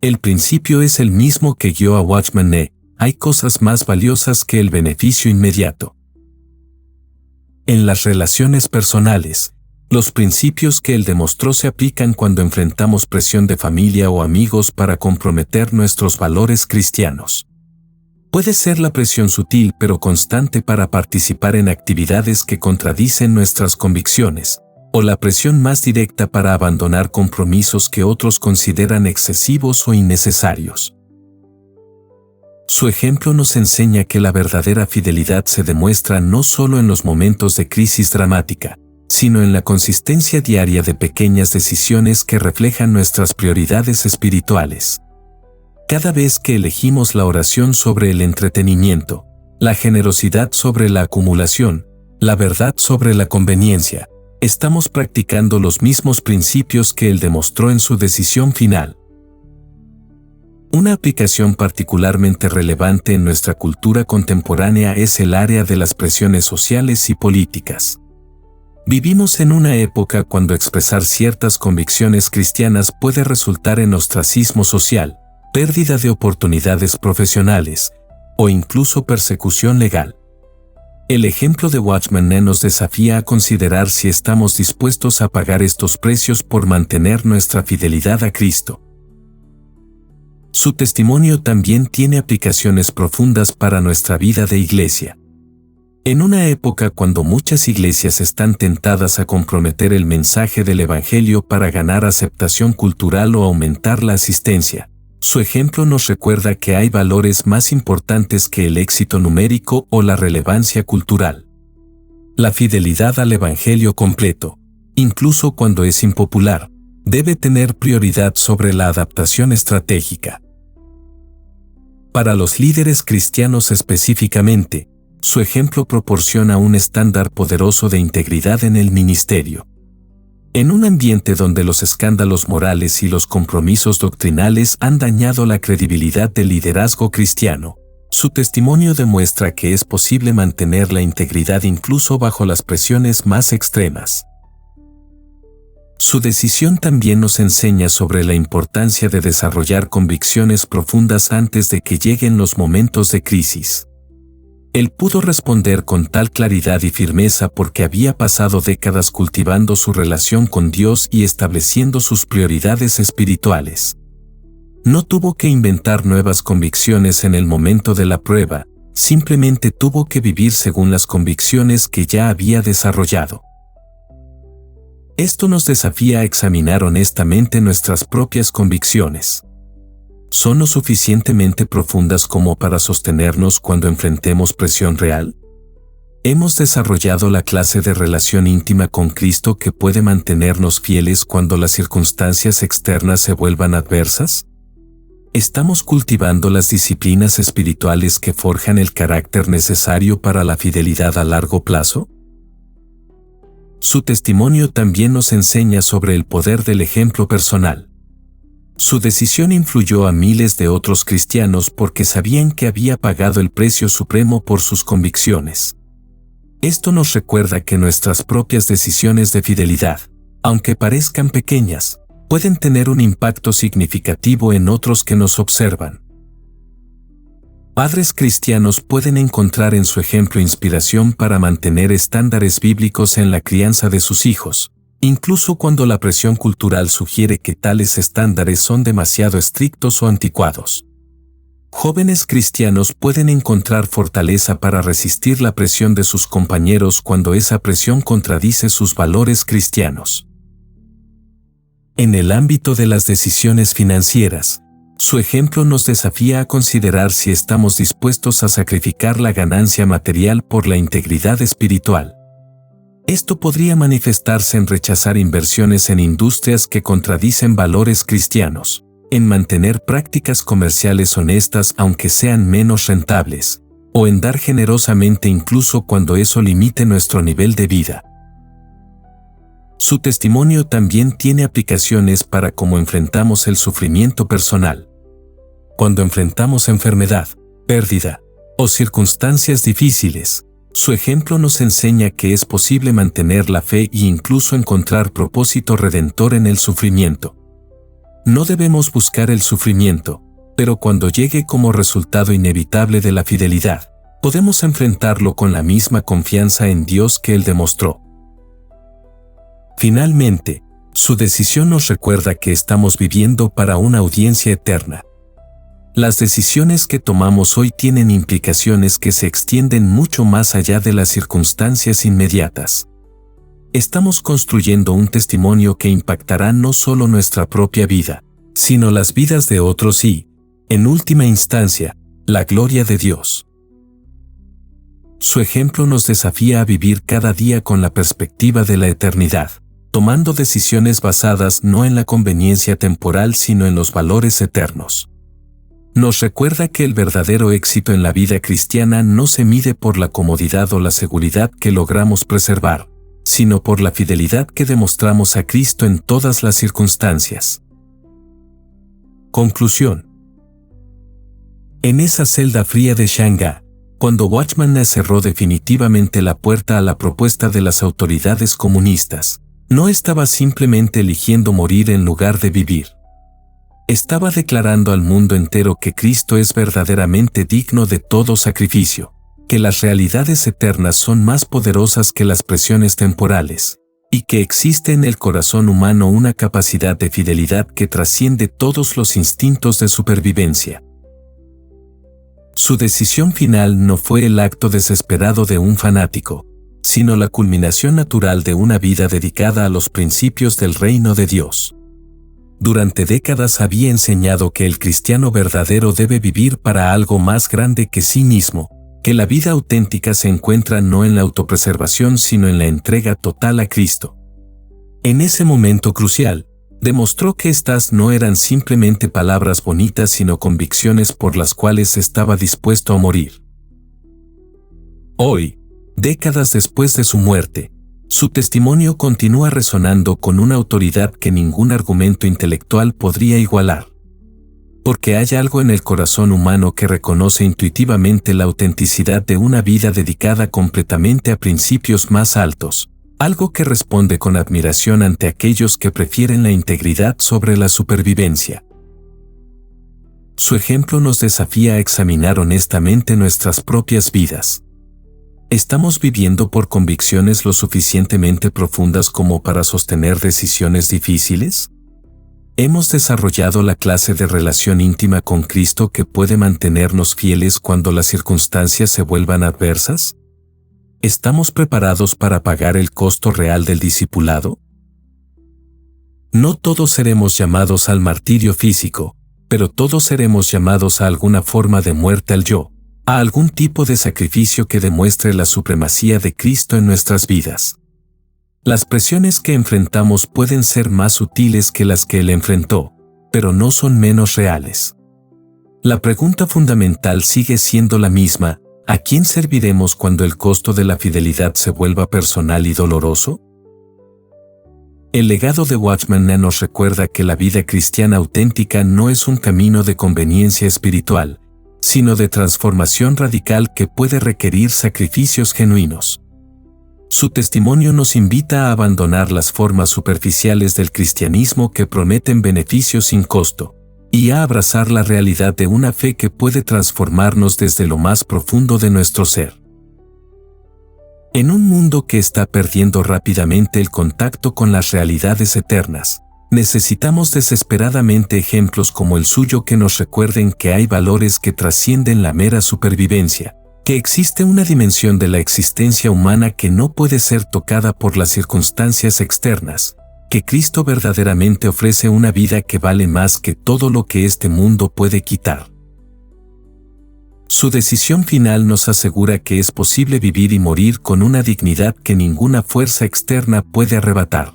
El principio es el mismo que guió a Watchman Nee: hay cosas más valiosas que el beneficio inmediato. En las relaciones personales, los principios que él demostró se aplican cuando enfrentamos presión de familia o amigos para comprometer nuestros valores cristianos. Puede ser la presión sutil pero constante para participar en actividades que contradicen nuestras convicciones, o la presión más directa para abandonar compromisos que otros consideran excesivos o innecesarios. Su ejemplo nos enseña que la verdadera fidelidad se demuestra no solo en los momentos de crisis dramática, sino en la consistencia diaria de pequeñas decisiones que reflejan nuestras prioridades espirituales. Cada vez que elegimos la oración sobre el entretenimiento, la generosidad sobre la acumulación, la verdad sobre la conveniencia, estamos practicando los mismos principios que él demostró en su decisión final. Una aplicación particularmente relevante en nuestra cultura contemporánea es el área de las presiones sociales y políticas. Vivimos en una época cuando expresar ciertas convicciones cristianas puede resultar en ostracismo social, pérdida de oportunidades profesionales, o incluso persecución legal. El ejemplo de Watchman Nee nos desafía a considerar si estamos dispuestos a pagar estos precios por mantener nuestra fidelidad a Cristo. Su testimonio también tiene aplicaciones profundas para nuestra vida de iglesia. En una época cuando muchas iglesias están tentadas a comprometer el mensaje del Evangelio para ganar aceptación cultural o aumentar la asistencia, su ejemplo nos recuerda que hay valores más importantes que el éxito numérico o la relevancia cultural. La fidelidad al Evangelio completo, incluso cuando es impopular, debe tener prioridad sobre la adaptación estratégica. Para los líderes cristianos específicamente, su ejemplo proporciona un estándar poderoso de integridad en el ministerio. En un ambiente donde los escándalos morales y los compromisos doctrinales han dañado la credibilidad del liderazgo cristiano, su testimonio demuestra que es posible mantener la integridad incluso bajo las presiones más extremas. Su decisión también nos enseña sobre la importancia de desarrollar convicciones profundas antes de que lleguen los momentos de crisis. Él pudo responder con tal claridad y firmeza porque había pasado décadas cultivando su relación con Dios y estableciendo sus prioridades espirituales. No tuvo que inventar nuevas convicciones en el momento de la prueba, simplemente tuvo que vivir según las convicciones que ya había desarrollado. Esto nos desafía a examinar honestamente nuestras propias convicciones. ¿Son lo suficientemente profundas como para sostenernos cuando enfrentemos presión real? ¿Hemos desarrollado la clase de relación íntima con Cristo que puede mantenernos fieles cuando las circunstancias externas se vuelvan adversas? ¿Estamos cultivando las disciplinas espirituales que forjan el carácter necesario para la fidelidad a largo plazo? Su testimonio también nos enseña sobre el poder del ejemplo personal. Su decisión influyó a miles de otros cristianos porque sabían que había pagado el precio supremo por sus convicciones. Esto nos recuerda que nuestras propias decisiones de fidelidad, aunque parezcan pequeñas, pueden tener un impacto significativo en otros que nos observan. Padres cristianos pueden encontrar en su ejemplo inspiración para mantener estándares bíblicos en la crianza de sus hijos, incluso cuando la presión cultural sugiere que tales estándares son demasiado estrictos o anticuados. Jóvenes cristianos pueden encontrar fortaleza para resistir la presión de sus compañeros cuando esa presión contradice sus valores cristianos. En el ámbito de las decisiones financieras, su ejemplo nos desafía a considerar si estamos dispuestos a sacrificar la ganancia material por la integridad espiritual. Esto podría manifestarse en rechazar inversiones en industrias que contradicen valores cristianos, en mantener prácticas comerciales honestas aunque sean menos rentables, o en dar generosamente incluso cuando eso limite nuestro nivel de vida. Su testimonio también tiene aplicaciones para cómo enfrentamos el sufrimiento personal. Cuando enfrentamos enfermedad, pérdida o circunstancias difíciles, su ejemplo nos enseña que es posible mantener la fe e incluso encontrar propósito redentor en el sufrimiento. No debemos buscar el sufrimiento, pero cuando llegue como resultado inevitable de la fidelidad, podemos enfrentarlo con la misma confianza en Dios que Él demostró. Finalmente, su decisión nos recuerda que estamos viviendo para una audiencia eterna. Las decisiones que tomamos hoy tienen implicaciones que se extienden mucho más allá de las circunstancias inmediatas. Estamos construyendo un testimonio que impactará no solo nuestra propia vida, sino las vidas de otros y, en última instancia, la gloria de Dios. Su ejemplo nos desafía a vivir cada día con la perspectiva de la eternidad, tomando decisiones basadas no en la conveniencia temporal sino en los valores eternos. Nos recuerda que el verdadero éxito en la vida cristiana no se mide por la comodidad o la seguridad que logramos preservar, sino por la fidelidad que demostramos a Cristo en todas las circunstancias. Conclusión. En esa celda fría de Shanghái, cuando Watchman cerró definitivamente la puerta a la propuesta de las autoridades comunistas, no estaba simplemente eligiendo morir en lugar de vivir. Estaba declarando al mundo entero que Cristo es verdaderamente digno de todo sacrificio, que las realidades eternas son más poderosas que las presiones temporales, y que existe en el corazón humano una capacidad de fidelidad que trasciende todos los instintos de supervivencia. Su decisión final no fue el acto desesperado de un fanático, sino la culminación natural de una vida dedicada a los principios del reino de Dios. Durante décadas había enseñado que el cristiano verdadero debe vivir para algo más grande que sí mismo, que la vida auténtica se encuentra no en la autopreservación sino en la entrega total a Cristo. En ese momento crucial, demostró que estas no eran simplemente palabras bonitas sino convicciones por las cuales estaba dispuesto a morir. Hoy, décadas después de su muerte, su testimonio continúa resonando con una autoridad que ningún argumento intelectual podría igualar. Porque hay algo en el corazón humano que reconoce intuitivamente la autenticidad de una vida dedicada completamente a principios más altos, algo que responde con admiración ante aquellos que prefieren la integridad sobre la supervivencia. Su ejemplo nos desafía a examinar honestamente nuestras propias vidas. ¿Estamos viviendo por convicciones lo suficientemente profundas como para sostener decisiones difíciles? ¿Hemos desarrollado la clase de relación íntima con Cristo que puede mantenernos fieles cuando las circunstancias se vuelvan adversas? ¿Estamos preparados para pagar el costo real del discipulado? No todos seremos llamados al martirio físico, pero todos seremos llamados a alguna forma de muerte al yo, a algún tipo de sacrificio que demuestre la supremacía de Cristo en nuestras vidas. Las presiones que enfrentamos pueden ser más sutiles que las que Él enfrentó, pero no son menos reales. La pregunta fundamental sigue siendo la misma: ¿a quién serviremos cuando el costo de la fidelidad se vuelva personal y doloroso? El legado de Watchman Nee nos recuerda que la vida cristiana auténtica no es un camino de conveniencia espiritual, sino de transformación radical que puede requerir sacrificios genuinos. Su testimonio nos invita a abandonar las formas superficiales del cristianismo que prometen beneficios sin costo, y a abrazar la realidad de una fe que puede transformarnos desde lo más profundo de nuestro ser. En un mundo que está perdiendo rápidamente el contacto con las realidades eternas, Necesitamos desesperadamente ejemplos como el suyo que nos recuerden que hay valores que trascienden la mera supervivencia, que existe una dimensión de la existencia humana que no puede ser tocada por las circunstancias externas, que Cristo verdaderamente ofrece una vida que vale más que todo lo que este mundo puede quitar. Su decisión final nos asegura que es posible vivir y morir con una dignidad que ninguna fuerza externa puede arrebatar.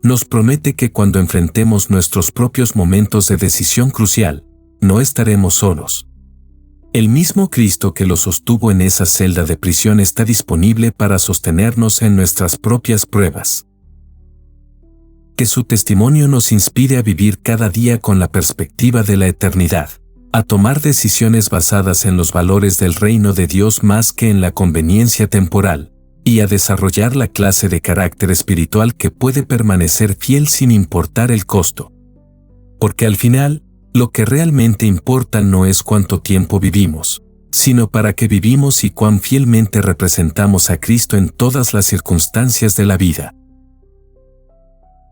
Nos promete que cuando enfrentemos nuestros propios momentos de decisión crucial, no estaremos solos. El mismo Cristo que lo sostuvo en esa celda de prisión está disponible para sostenernos en nuestras propias pruebas. Que su testimonio nos inspire a vivir cada día con la perspectiva de la eternidad, a tomar decisiones basadas en los valores del reino de Dios más que en la conveniencia temporal, y a desarrollar la clase de carácter espiritual que puede permanecer fiel sin importar el costo. Porque al final, lo que realmente importa no es cuánto tiempo vivimos, sino para qué vivimos y cuán fielmente representamos a Cristo en todas las circunstancias de la vida.